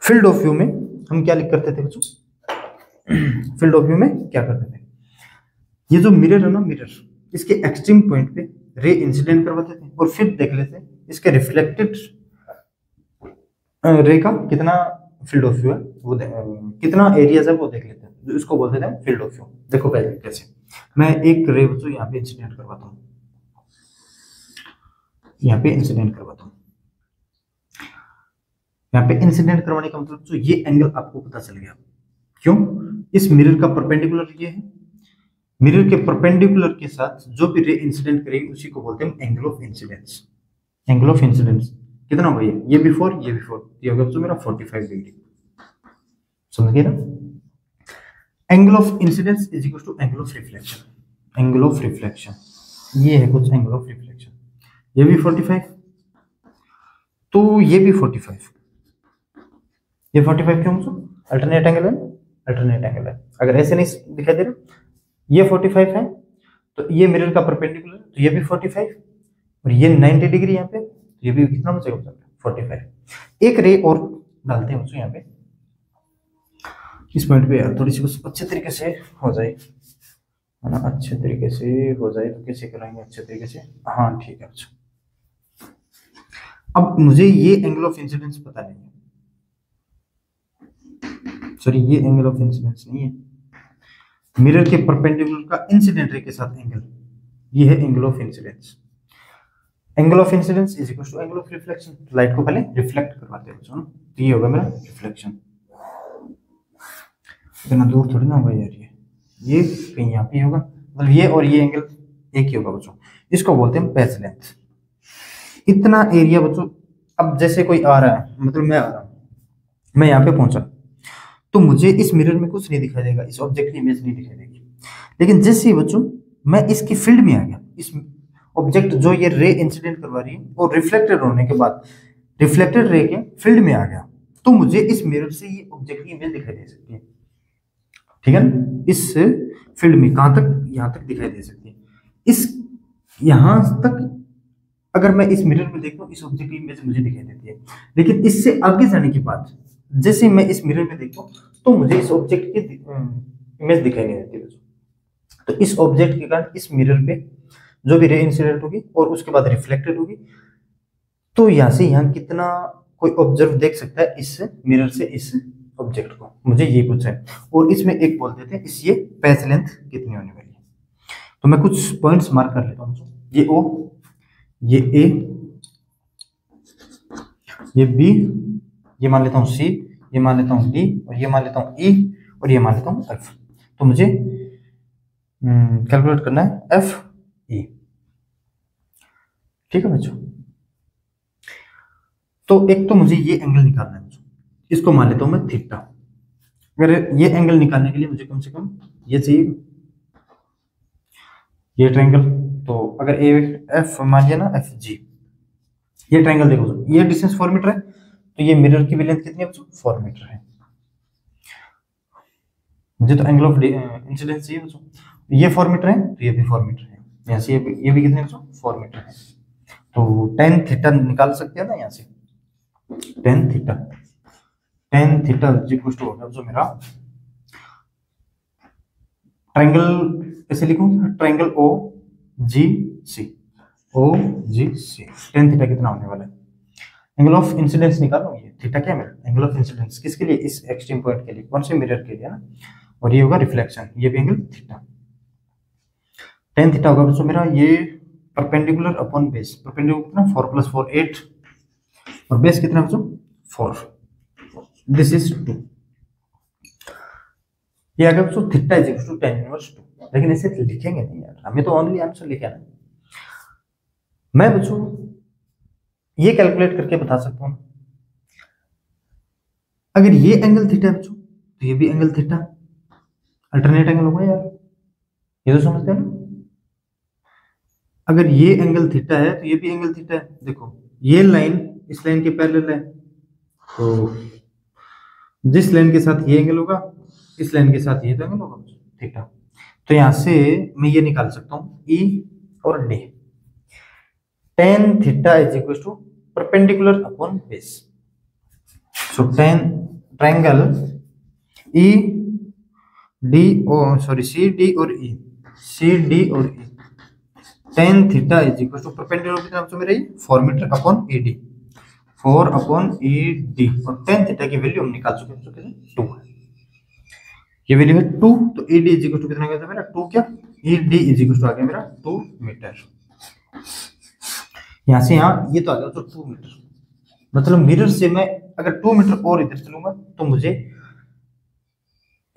फील्ड ऑफ व्यू में हम क्या लिख करते थे बच्चों, फील्ड ऑफ व्यू में क्या करते थे, ये जो मिरर है ना, मिरर इसके एक्सट्रीम पॉइंट पे रे इंसिडेंट करवाते थे और फिर देख लेते इसके रिफ्लेक्टेड रे का कितना फील्ड ऑफ व्यू है, वो कितना एरियाज है वो देख लेते हैं, जो इसको बोलते थे फील्ड ऑफ व्यू। देखो पहले कैसे, मैं एक रे बच्चों यहाँ पे इंसिडेंट करवाता हूँ, यहाँ पे इंसिडेंट करवाता हूँ। यहाँ पे इंसिडेंट करवाने का मतलब जो ये एंगल आपको पता चल गया, क्यों, इस मिरर का परपेंडिकुलर ये है, मिरर के परपेंडिकुलर के साथ जो भी रे इंसिडेंट करेगी उसी को बोलते हैं angle of incidence. Angle of incidence कितना होगा, ये बिफोर ये होगा तो मेरा 45 डिग्री, समझ गए ना। Angle of incidence is equal to angle of reflection. Angle of reflection ये है कुछ एंगल ऑफ रिफ्लेक्शन, ये भी 45 तो ये भी 45, ये 45 क्यों, अल्टरनेट एंगल है, अल्टरनेट एंगल है। अगर ऐसे नहीं दिखाई दे रहा, ये 45 है तो ये मिरर का परपेंडिकुलर तो ये भी 45 और ये 90 डिग्री यहाँ पे, तो ये भी कितना बचेगा 45। एक रे और डालते हैं यहाँ पे इस पॉइंट पे यार, थोड़ी सी बस अच्छे तरीके से हो जाए, है ना, अच्छे तरीके से हो जाए। तो कैसे कराएंगे अच्छे तरीके से, हाँ ठीक है। अच्छा अब मुझे ये एंगल ऑफ इंसिडेंस पता नहीं है, सॉरी ये एंगल ऑफ इंसिडेंस नहीं है, मिरर के परपेंडिकुलर का इंसिडेंट रे के साथ एंगल, ये है angle of incidence. Angle of incidence is equal to angle of reflection. Light को पहले रिफ्लेक्ट करवाते हैं बच्चों ना, तो ये होगा मेरा रिफ्लेक्शन। इतना दूर थोड़ी ना होगा यार, ये कहीं यहाँ पे होगा, मतलब ये और ये एंगल एक ही होगा बच्चों, इसको बोलते हैं पैच लेंथ। इतना एरिया बच्चों, अब जैसे कोई आ रहा है, मतलब मैं आ रहा हूँ, मैं यहाँ पे पहुंचा, तो मुझे इस मिरर में कुछ नहीं दिखाई देगा, इस ऑब्जेक्ट की इमेज नहीं दिखाई देगी। लेकिन जैसे ही बच्चों मैं इसकी फील्ड में आ गया, इस ऑब्जेक्ट जो ये रे इंसिडेंट करवा रही है और रिफ्लेक्टेड होने के बाद रिफ्लेक्टेड रे के फील्ड में आ गया, तो मुझे इस मिरर से ये ऑब्जेक्ट की इमेज दिखाई दे सकती है, ठीक है ना। इस फील्ड में कहां तक, यहां तक दिखाई दे सकती है। इस यहां तक अगर मैं इस मिरर में देखूं, इस ऑब्जेक्ट की इमेज मुझे दिखाई देती है, लेकिन इससे आगे जाने के बाद जैसे मैं इस मिरर में देखूं, तो मुझे इस ऑब्जेक्ट की इमेज दिखाई नहीं देती। तो इस ऑब्जेक्ट के कारण इस मिरर पे जो भी रे इंसिडेंट होगी और उसके बाद रिफ्लेक्टेड होगी, तो यहां से यहां कितना कोई ऑब्जर्व देख सकता है इस मिरर से इस ऑब्जेक्ट को, मुझे ये पूछा है। और इसमें एक बोल देते हैं इस ये पैच लेंथ कितनी होने वाली है। तो मैं कुछ पॉइंट्स मार्क कर लेता हूं, ये ओ, ये ए, ये बी, ये मान लेता हूँ सी, ये मान लेता हूँ डी, और ये मान लेता हूँ ई, और ये मान लेता हूँ एफ। तो मुझे कैलकुलेट करना है एफ ई, ठीक है बच्चों। तो एक तो मुझे ये एंगल निकालना है बच्चों, इसको मान लेता हूं मैं थीटा। अगर ये एंगल निकालने के लिए मुझे कम से कम ये चाहिए, ये ट्रायंगल। तो अगर ए एफ मान लिया ना, एफ जी, ये ट्रायंगल देखो, ये डिस्टेंस 4 मीटर है, तो ये मिरर की भी लेंथ कितनी है बच्चों, 4 मीटर है। मुझे तो एंगल ऑफ इंसिडेंस चाहिए बच्चों, ये 4 मीटर है, तो ये भी 4 मीटर है, यहाँ से ये भी कितने बच्चों, 4 मीटर है। तो टेन थीटा निकाल सकते हैं ना यहाँ से, टेन थीटा इक्वल टू होगा जो मेरा ट्रायंगल, कैसे लिखूं, ट्रायंगल ओ जी सी, टेन थीटा कितना होने वाला है। एंगल ऑफ इंसिडेंस निकालो, ये थीटा क्या मेरा एंगल ऑफ इंसिडेंस किसके लिए, इस एक्सट्रीम पॉइंट के लिए, कौन से मिरर के लिए ना, और ये होगा रिफ्लेक्शन, ये भी एंगल थीटा, टेन थीटा होगा बच्चों मेरा। ये परपेंडिकुलर अपॉन बेस, परपेंडिकुलर कितना 4 + 4 8, और बेस कितना बच्चों 4, दिस इज 2। ये अगर बच्चों theta is equal to tan inverse 2, लेकिन ऐसे लिखेंगे नहीं यार, हमें तो ओनली आंसर लिखा है ना। मैं बच्चों ये कैलकुलेट करके बता सकता हूं, अगर ये एंगल थीटा है बच्चों, तो ये भी एंगल थीटा, अल्टरनेट एंगल होगा यार, ये तो समझते हैं ना। अगर ये एंगल थीटा है, तो ये भी एंगल थीटा है। देखो ये लाइन इस लाइन के पैरेलल है, तो जिस लाइन के साथ ये एंगल होगा, इस लाइन के साथ ये तो एंगल होगा थीटा। तो यहां से मैं ये निकाल सकता हूं ई और D, tan theta is equal to perpendicular upon base. So tan triangle E D, oh sorry C D और ई, सी डी और E, tan theta is equal to perpendicular कितना बच्चों मेरा, 4 metre upon A D, 4 upon A D, और tan theta की value हम निकाल चुके हैं 2 है, ये वैल्यू है 2। तो A D is equal to कितना गया था मेरा 2, क्या A D is equal to आ गया मेरा 2 मीटर। यहां से यहां ये तो आ गया तो 2 मीटर, मतलब मिरर से मैं अगर 2 मीटर और इधर चलूंगा, तो मुझे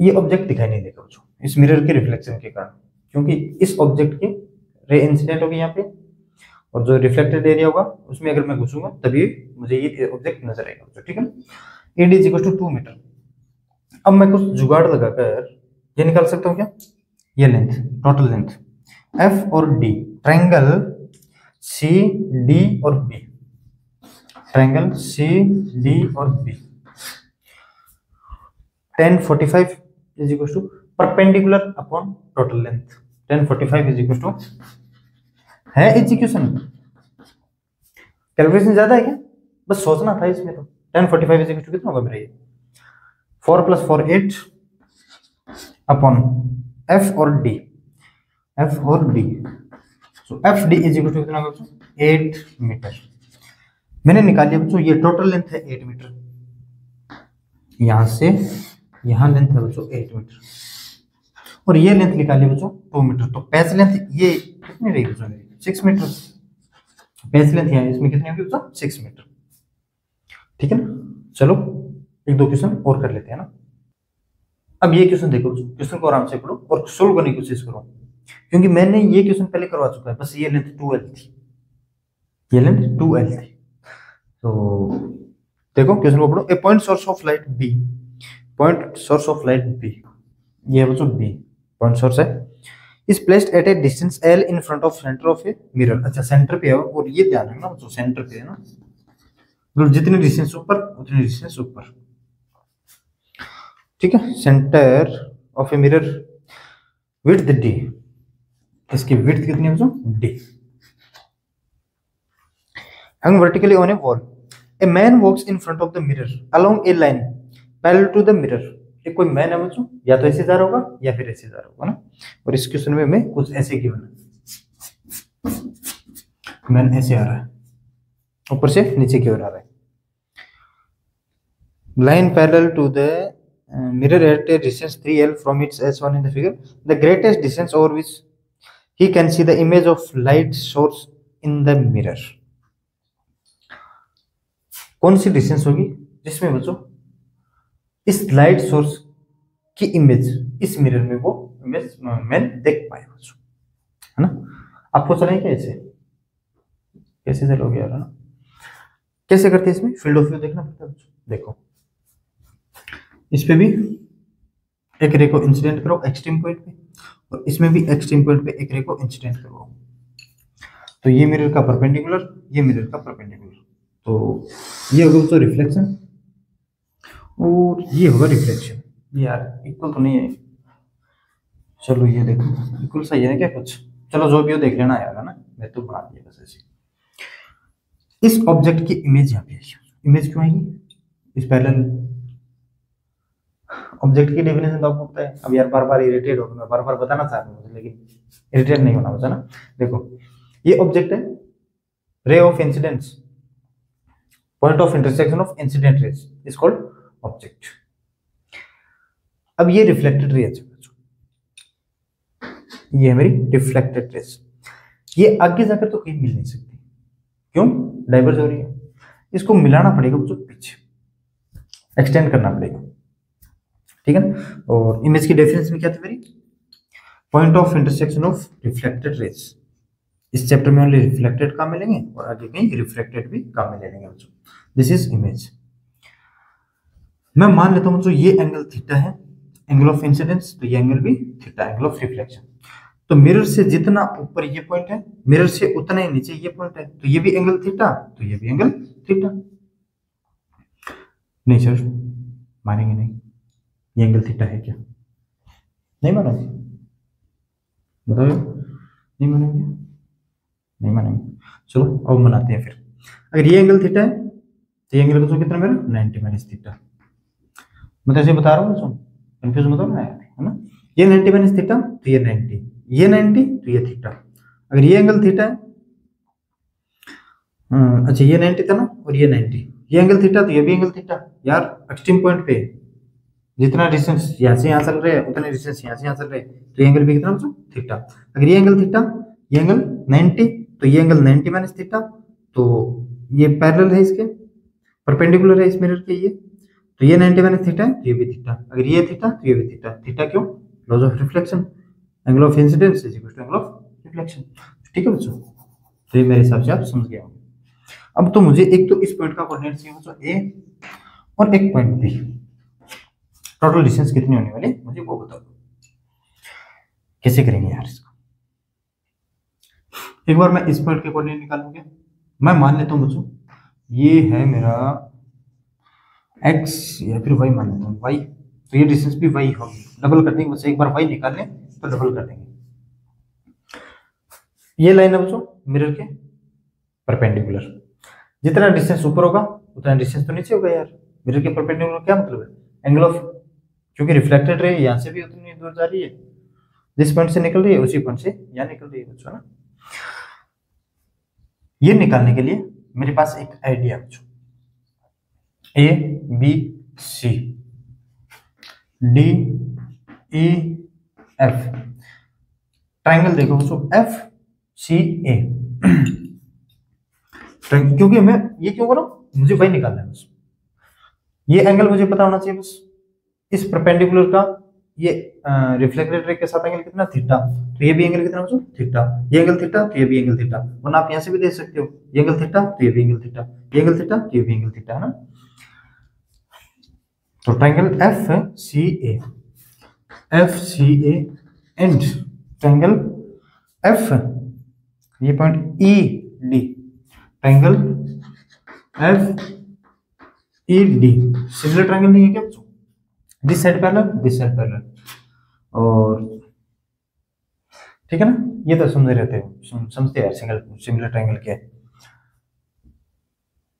ये ऑब्जेक्ट दिखाई नहीं देगा बच्चों, इस मिरर के रिफ्लेक्शन के कारण, क्योंकि इस ऑब्जेक्ट के रे इंसिडेंट होगी यहाँ पे, और जो रिफ्लेक्टेड एरिया होगा उसमें अगर मैं घुसूंगा तभी मुझे ये ऑब्जेक्ट नजर आएगा, ठीक है। A D is equal to 2 metre. अब मैं कुछ जुगाड़ लगाकर ये निकाल सकता हूँ क्या, ये लेंथ, टोटल लेंथ एफ और डी, ट्रायंगल सी डी और बी, ट्रायंगल सी डी और B, 1045 is equal to perpendicular upon total length, 1045 is equal to है एग्जीक्यूशन, कैलकुलेशन ज्यादा है क्या, बस सोचना था इसमें। तो 1045 इज इक्वल टू कितना होगा मेरा, ये 4 + 4 8 अपॉन एफ और D, so F D is equal to कितना होगा 8 मीटर। मैंने निकाल लिया बच्चों, ये टोटल लेंथ है 8 मीटर, यहां से यहां लेंथ है बच्चों 8 मीटर, और ये लेंथ निकाली बच्चों 2 मीटर। तो पैच लेंथ ये कितनी रहेगी बच्चों, 6 मीटर। पैच लेंथ यहाँ इसमें कितनी होगी बच्चों, 6 मीटर। ठीक है ना। चलो एक दो क्वेश्चन और कर लेते हैं ना। अब ये क्वेश्चन देखो बच्चों, क्वेश्चन को आराम से पढ़ो और सोल्व करने की कोशिश करो, क्योंकि मैंने ये क्वेश्चन पहले करवा चुका है, बस ये लेंथ 2L थी, ये लेंथ 2L थी। तो देखो क्वेश्चन को पढ़ो। A point source of light B, point source of light B, ये है बच्चों बी, पॉइंट सोर्स है, is placed at a distance L in front of centre of a mirror. अच्छा सेंटर पे है, और ये ध्यान रखना बच्चों सेंटर पे है ना, मतलब जितनी डिस्टेंस ऊपर उतनी डिस्टेंस ऊपर। ठीक है, centre of a mirror, width d, इसकी विड्थ कितनी है बच्चों, d। Hung vertically on a wall, a man walks in front of the mirror along a line parallel to the mirror। ये कोई मैन है बच्चों, या तो ऐसे जा रहा होगा या फिर ऐसे जा रहा होगा ना। और इस क्वेश्चन में मैं कुछ ऐसे गिवन है, मैन ऐसे आ रहा है, ऊपर से नीचे की ओर आ रहा है, line parallel to the mirror at a distance 3L from its as shown in the figure, the greatest distance over which he can see the image of light source in the mirror। कौन सी distance होगी जिसमें बच्चों इस light source की image इस mirror में वो image man देख पाए बच्चों, है ना। आपको चलेंगे कैसे, कैसे चलोगे यार, है ना। कैसे करते हैं, इसमें फील्ड ऑफ व्यू देखना पड़ता है बच्चों। देखो इस पे भी एक रे को इंसिडेंट करो एक्सट्रीम पॉइंट पे, और इसमें भी एक्सट्रीम पॉइंट पे एक रे को इंसिडेंट करो। तो ये मिरर का परपेंडिकुलर, ये मिरर का परपेंडिकुलर, तो ये होगा तो रिफ्लेक्शन और ये होगा रिफ्लेक्शन। यार इक्वल तो नहीं है, चलो ये देखो इक्वल सही है क्या कुछ, चलो जो भी हो देख लेना यार, है ना। मैं तो बना दिया बस ऐसे। इस ऑब्जेक्ट की इमेज यहाँ पे आएगी, इमेज क्यों आएगी, इस पैरेलल ऑब्जेक्ट की डेफिनेशन तो आपको पता है। अब यार बार बार इरिटेट हो, मैं बार बार बताना चाह रहा हूँ लेकिन इरिटेट नहीं होना बचा ना। देखो ये ऑब्जेक्ट है, ray of incidence, point of intersection of incident raise is called object. अब ये रिफ्लेक्टेड रे है, ये है मेरी रिफ्लेक्टेड रेज, ये आगे जाकर तो कहीं मिल नहीं सकती, क्यों, डाइवर्ज हो रही है। इसको मिलाना पड़ेगा बच्चों पीछे, एक्सटेंड करना पड़ेगा, ठीक है ना। और इमेज की डेफिनेशन क्या थी मेरी, point of intersection of reflected raise. इस चैप्टर में ओनली रिफ्लेक्टेड काम मिलेंगे और आगे कहीं रिफ्लेक्टेड भी काम में ले लेंगे बच्चों। This is image. मैं मान लेता हूं बच्चों ये एंगल थीटा है, एंगल ऑफ इंसिडेंस, तो ये एंगल भी थीटा, एंगल ऑफ रिफ्लेक्शन। तो मिरर से जितना ऊपर ये पॉइंट है, मिरर से उतना ही नीचे ये पॉइंट है, तो ये भी एंगल थीटा, तो ये भी एंगल थीटा। नहीं सर मानेंगे नहीं, ये एंगल थीटा है क्या, नहीं मानोगे, बताओ, नहीं मानेंगे, नहीं मानेंगे। चलो अब मनाते हैं फिर। अगर ये एंगल थीटा है तो ये एंगल बच्चों कितना मेरा 90 माइनस थीटा। मैं तो ऐसे बता रहा हूँ बच्चों, कंफ्यूज मत होना है ना। ये 90 माइनस थीटा तो ये 90, ये 90 तो ये थीटा। अगर ये एंगल थीटा है, अच्छा ये 90 था ना, और ये 90, ये एंगल थीटा तो ये भी एंगल थीटा। यार एक्सट्रीम पॉइंट पे जितना डिस्टेंस यहाँ से यहाँ चल रहे हैं उतना डिस्टेंस यहाँ से यहाँ चल रहे हैं, तो ये एंगल भी कितना बच्चों थीटा। अगर ये एंगल थीटा, ये एंगल 90, तो ये एंगल 90 माइनस थीटा, तो ये पैरेलल है इसके, परपेंडिकुलर है इस मिरर के ये, तो ये 90 माइनस थीटा है तो ये भी थीटा। अगर ये थीटा तो ये भी थीटा, थीटा क्यों, laws of reflection, angle of incidence is equal to angle of reflection. ठीक है बच्चों, तो ये मेरे हिसाब से आप समझ गए होंगे। अब तो मुझे एक तो इस पॉइंट का कोऑर्डिनेट चाहिए बच्चों ए, और एक पॉइंट बी, टोटल डिस्टेंस कितनी होने वाली मुझे वो बताओ, कैसे करेंगे यार इसको। एक बार मैं इस पॉइंट के कोऑर्डिनेट निकालूंगा, मैं मान लेता हूं बच्चों ये है मेरा x या फिर y मान लेता हूं y, तो ये डिस्टेंस भी y होगी, डबल कर देंगे बस, एक बार y निकाल लें तो डबल कर देंगे। ये लाइन है बच्चों मिरर के परपेंडिकुलर, जितना डिस्टेंस ऊपर होगा उतना डिस्टेंस तो नीचे होगा यार। मिरर के परपेंडिकुलर क्या मतलब है, एंगल ऑफ, क्योंकि रिफ्लेक्टेड रे यहाँ से भी उतनी दूर जा रही है, जिस पॉइंट से निकल रही है उसी पॉइंट से यहाँ निकल रही है बच्चों ना। ये निकालने के लिए मेरे पास एक आइडिया बच्चों, A B C D E F, triangle देखो बच्चों एफ सी ए, क्योंकि मैं ये क्यों कर रहा हूं, मुझे वही निकालना है बस, ये एंगल मुझे पता होना चाहिए बस, इस परपेंडिकुलर का ये रिफ्लेक्टेड रे के साथ एंगल कितना, थीटा, तो ये भी एंगल कितना बच्चों, थीटा, ये एंगल थीटा तो ये भी एंगल थीटा, वरना आप यहां से भी देख सकते हो, ये एंगल थीटा तो ये भी एंगल थीटा, ये एंगल थीटा तो ये भी एंगल थीटा, है ना। तो triangle F C A and triangle F, ये point E D, triangle F E D similar triangle नहीं है क्या बच्चों, this side parallel this side parallel, और ठीक है ना, ये तो समझे रहते हो, समझते हैं यार सिमिलर ट्रायंगल क्या है।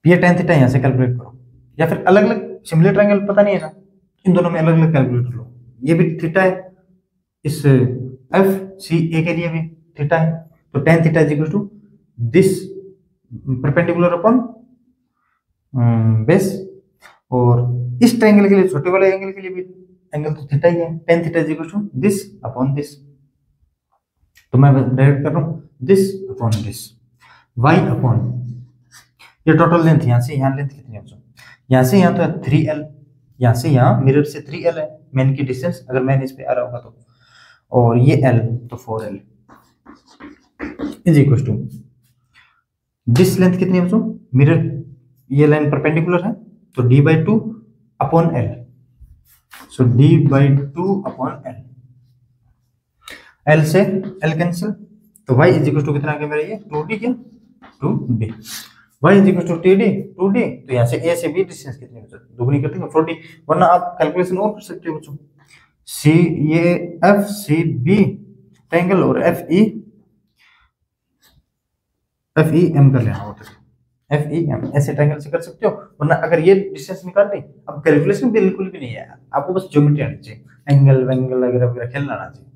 ये tan थीटा यहां से कैलकुलेट करो, या फिर अलग अलग सिमिलर ट्रायंगल पता नहीं है ना, इन दोनों में अलग अलग कैलकुलेट कर लो, ये भी थीटा है, इस एफ सी ए के लिए भी थीटा है, तो tan theta is equal to this perpendicular upon base, और इस ट्रायंगल के लिए छोटे वाले एंगल के लिए भी एंगल तो थीटा ही है, tan theta is equal to this upon this, तो मैं डायरेक्ट कर रहा हूं this upon this, y upon ये टोटल लेंथ, यहां से यहां लेंथ कितनी है बच्चों, यहां से यहां तो 3l, यहां से यहां मिरर से 3l है मैन की डिस्टेंस, अगर मैन इस पे आ रहा होगा तो, और ये l तो 4l is equal to this length कितनी है बच्चों, मिरर ये लाइन परपेंडिकुलर है तो d/2 अपॉन l, सो d/2 अपॉन l, l से l कैंसिल, तो y इज इक्वल टू कितना आ गया मेरा, ये 2d क्या 2d, y is equal to 2d, तो यहाँ से a से b डिस्टेंस कितनी है बच्चों, दोगुनी कर देंगे 4d, वरना आप कैलकुलेशन और कर सकते हो बच्चों, c ये f c b ट्रायंगल और f e m कर लेना, वो एफ ई एम ऐसे ट्रायंगल से कर सकते हो, वरना अगर ये डिस्टेंस निकाल रहे, अब कैलकुलेशन बिल्कुल भी नहीं है, आपको बस ज्योमेट्री आनी चाहिए, एंगल वेंगल वगैरह वगैरह खेलना आना चाहिए,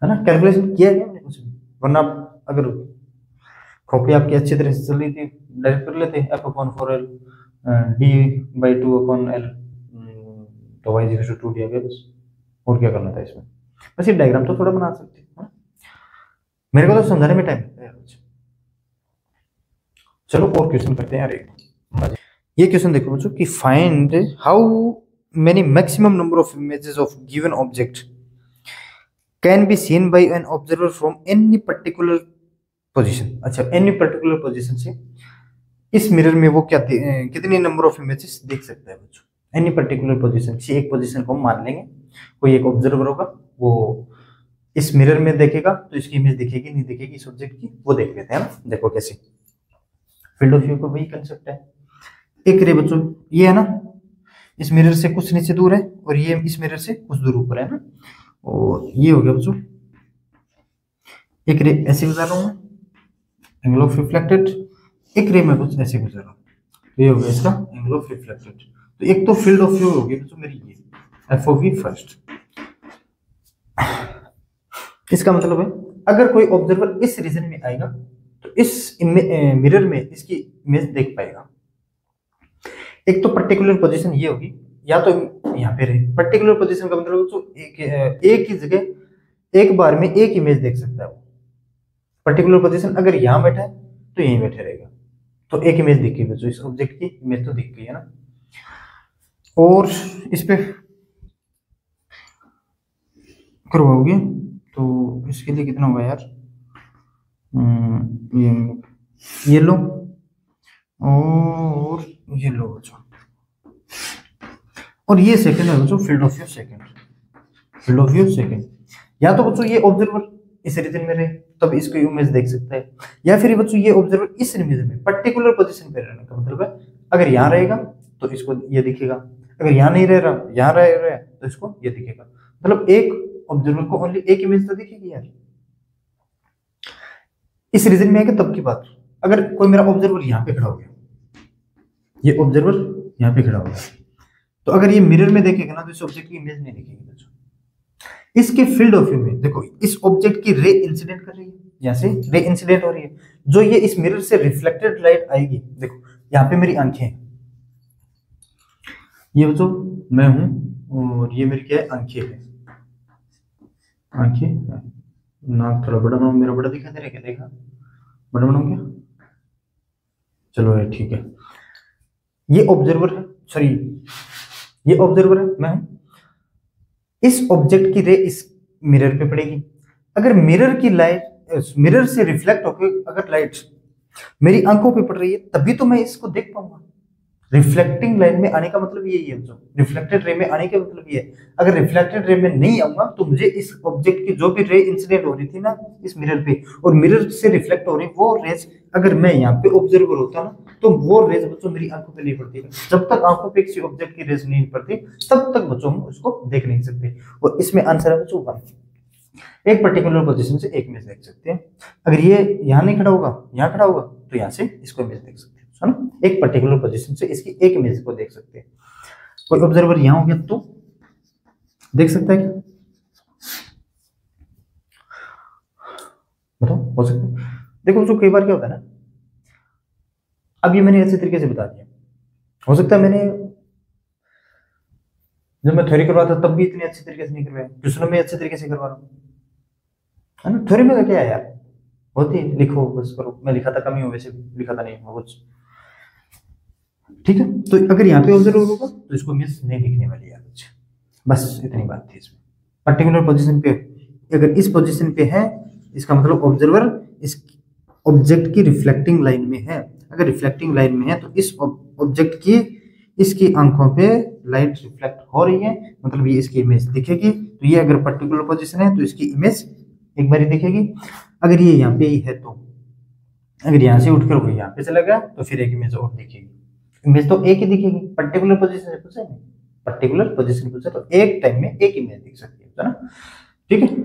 है ना, कैलकुलेशन किया गया मैंने कुछ भी, वरना अगर कॉपी आपकी अच्छी तरह से चल रही थी डायरेक्ट कर लेते f/4l d/2 अपॉन l, तो y इक्वल टू 2d आ गया बस, और क्या करना था इसमें, बस ये डायग्राम तो थोड़ा बना सकते हैं, मेरे को तो समझाने में टाइम लगता है। चलो और क्वेश्चन करते हैं यार, ये क्वेश्चन देखो बच्चों कि find how many maximum number of images of given object can be seen by an observer from any particular position. अच्छा, एनी पर्टिकुलर पोजीशन से इस मिरर में वो क्या कितनी नंबर ऑफ इमेजेस देख सकता है बच्चों, एनी पर्टिकुलर पोजीशन, किसी एक पोजीशन को हम मान लेंगे, कोई एक ऑब्जर्वर होगा वो इस मिरर में देखेगा तो इसकी इमेज दिखेगी नहीं दिखेगी इस ऑब्जेक्ट की, वो देख लेते हैं ना, देखो कैसे, फील्ड ऑफ व्यू का वही कंसेप्ट है, एक रे बच्चों ये है ना, इस मिरर से कुछ नीचे दूर है और ये इस मिरर से कुछ दूर ऊपर है ना, और ये हो गया बच्चों एक रे ऐसे गुजार रहा हूं मैं, एंगल ऑफ रिफ्लेक्टेड, एक रे में कुछ ऐसे गुजार रहा हूं, तो ये हो गया इसका एंगल ऑफ रिफ्लेक्टेड, तो एक तो फील्ड ऑफ व्यू हो गई बच्चों मेरी ये एफ ओ वी फर्स्ट, इसका मतलब है अगर कोई ऑब्जर्वर इस रीजन में आएगा तो इस मिरर में इसकी इमेज देख पाएगा, एक तो पर्टिकुलर पोजीशन ये होगी, या तो यहाँ पे रहे, पर्टिकुलर पोजीशन का मतलब तो एक ही जगह एक बार में एक इमेज देख सकता है वो, पर्टिकुलर पोजीशन अगर यहाँ बैठा है तो यहीं बैठे रहेगा, तो एक इमेज दिख गई बच्चों, इस ऑब्जेक्ट की इमेज तो दिख गई है ना, और इस पे करवाओगे तो इसके लिए कितना होगा यार, ये लो और ये लो बच्चों, और ये सेकंड है बच्चों field of view second, field of view second, या तो बच्चों ये ऑब्जर्वर इस रीजन में रहे तब इसको इमेज देख सकता है, या फिर बच्चों ये ऑब्जर्वर इस इमेज में पर्टिकुलर पोजीशन पे रहने का मतलब है अगर यहाँ रहेगा तो इसको ये दिखेगा, अगर यहाँ नहीं रह रहा यहाँ रह रहा है तो इसको ये दिखेगा, मतलब एक ऑब्जर्वर को ओनली एक इमेज तो दिखेगी यार, इस रीजन में आएगा तब की बात, अगर कोई मेरा ऑब्जर्वर यहाँ पे खड़ा हो गया, ये ऑब्जर्वर यहाँ पे खड़ा हो गया, तो अगर ये मिरर में देखेगा ना तो इस ऑब्जेक्ट की इमेज नहीं दिखेगी बच्चों, इसके फील्ड ऑफ व्यू में देखो इस ऑब्जेक्ट की रे इंसिडेंट कर रही है, यहाँ से रे इंसिडेंट हो रही है, जो ये इस मिरर से रिफ्लेक्टेड लाइट आएगी, देखो यहाँ पे मेरी आंखें हैं, ये बच्चों मैं हूं और ये मेरी क्या है, आंखें है, आंखें है। नाक थोड़ा बड़ा बनाऊं, मेरा बड़ा दिखा दे रहा है क्या, देखा बड़ा बनाऊं क्या, चलो ये ठीक है। ये ऑब्जर्वर है, सॉरी ये ऑब्जर्वर है, मैं हूं। इस ऑब्जेक्ट की रे इस मिरर पे पड़ेगी, अगर मिरर की लाइट मिरर से रिफ्लेक्ट होकर अगर लाइट मेरी आंखों पे पड़ रही है तभी तो मैं इसको देख पाऊंगा। रिफ्लेक्टिंग लाइन में आने का मतलब यही है, जो रिफ्लेक्टेड रे में आने का मतलब ये है। अगर रिफ्लेक्टेड रे में नहीं आऊंगा तो मुझे इस ऑब्जेक्ट की जो भी रे इंसिडेंट हो रही थी ना इस मिरर पे और मिरर से रिफ्लेक्ट हो रही वो रेज, अगर मैं यहाँ पे ऑब्जर्वर होता ना तो वो रेज बच्चों मेरी आंखों पे नहीं पड़ती। जब तक आंखों पे किसी ऑब्जेक्ट की रेज नहीं पड़ती तब तक बच्चों हम उसको देख नहीं सकते। और इसमें आंसर है बच्चों 1, एक पर्टिकुलर पोजीशन से एक इमेज देख सकते हैं। अगर ये यहाँ नहीं खड़ा होगा, यहाँ खड़ा होगा तो यहाँ से इसको इमेज देख सकते हैं, है ना। एक पर्टिकुलर पोजीशन से इसकी एक इमेज को देख सकते हैं। कोई ऑब्जर्वर यहाँ हो गया तो देख सकता है क्या, बताओ, हो सकता है। देखो उसको कई बार क्या होता है ना, अब ये मैंने अच्छे तरीके से बता दिया, हो सकता है मैंने जब मैं थ्योरी करवा था तब भी इतने अच्छे तरीके से नहीं करवाया, ट्यूशन में अच्छे तरीके से करवा रहा हूँ, है ना। थ्योरी में तो क्या है यार, होती है लिखो बस करो, मैं लिखा था कम ही हूँ, वैसे लिखा था नहीं हुआ कुछ, ठीक है। तो अगर यहाँ पे ऑब्जर्वर होगा तो इसको मिस नहीं दिखने वाली यार, बस इतनी बात थी इसमें। पर्टिकुलर पोजीशन पे अगर इस पोजीशन पे है इसका मतलब ऑब्जर्वर इस ऑब्जेक्ट की रिफ्लेक्टिंग लाइन में है, अगर रिफ्लेक्टिंग लाइन में है तो इस ऑब्जेक्ट की इसकी आंखों पे लाइट रिफ्लेक्ट हो रही है, मतलब ये इसकी इमेज दिखेगी। तो ये अगर पर्टिकुलर पोजीशन है तो इसकी इमेज एक बार दिखेगी। अगर ये यहाँ पे ही है तो अगर यहाँ से उठकर वो यहाँ पे चला गया तो फिर एक इमेज और दिखेगी, इमेज तो एक ही दिखेगी। पर्टिकुलर पोजीशन से पूछा है, पर्टिकुलर पोजीशन पूछा तो एक टाइम में एक इमेज दिख सकती है ना, ठीक है।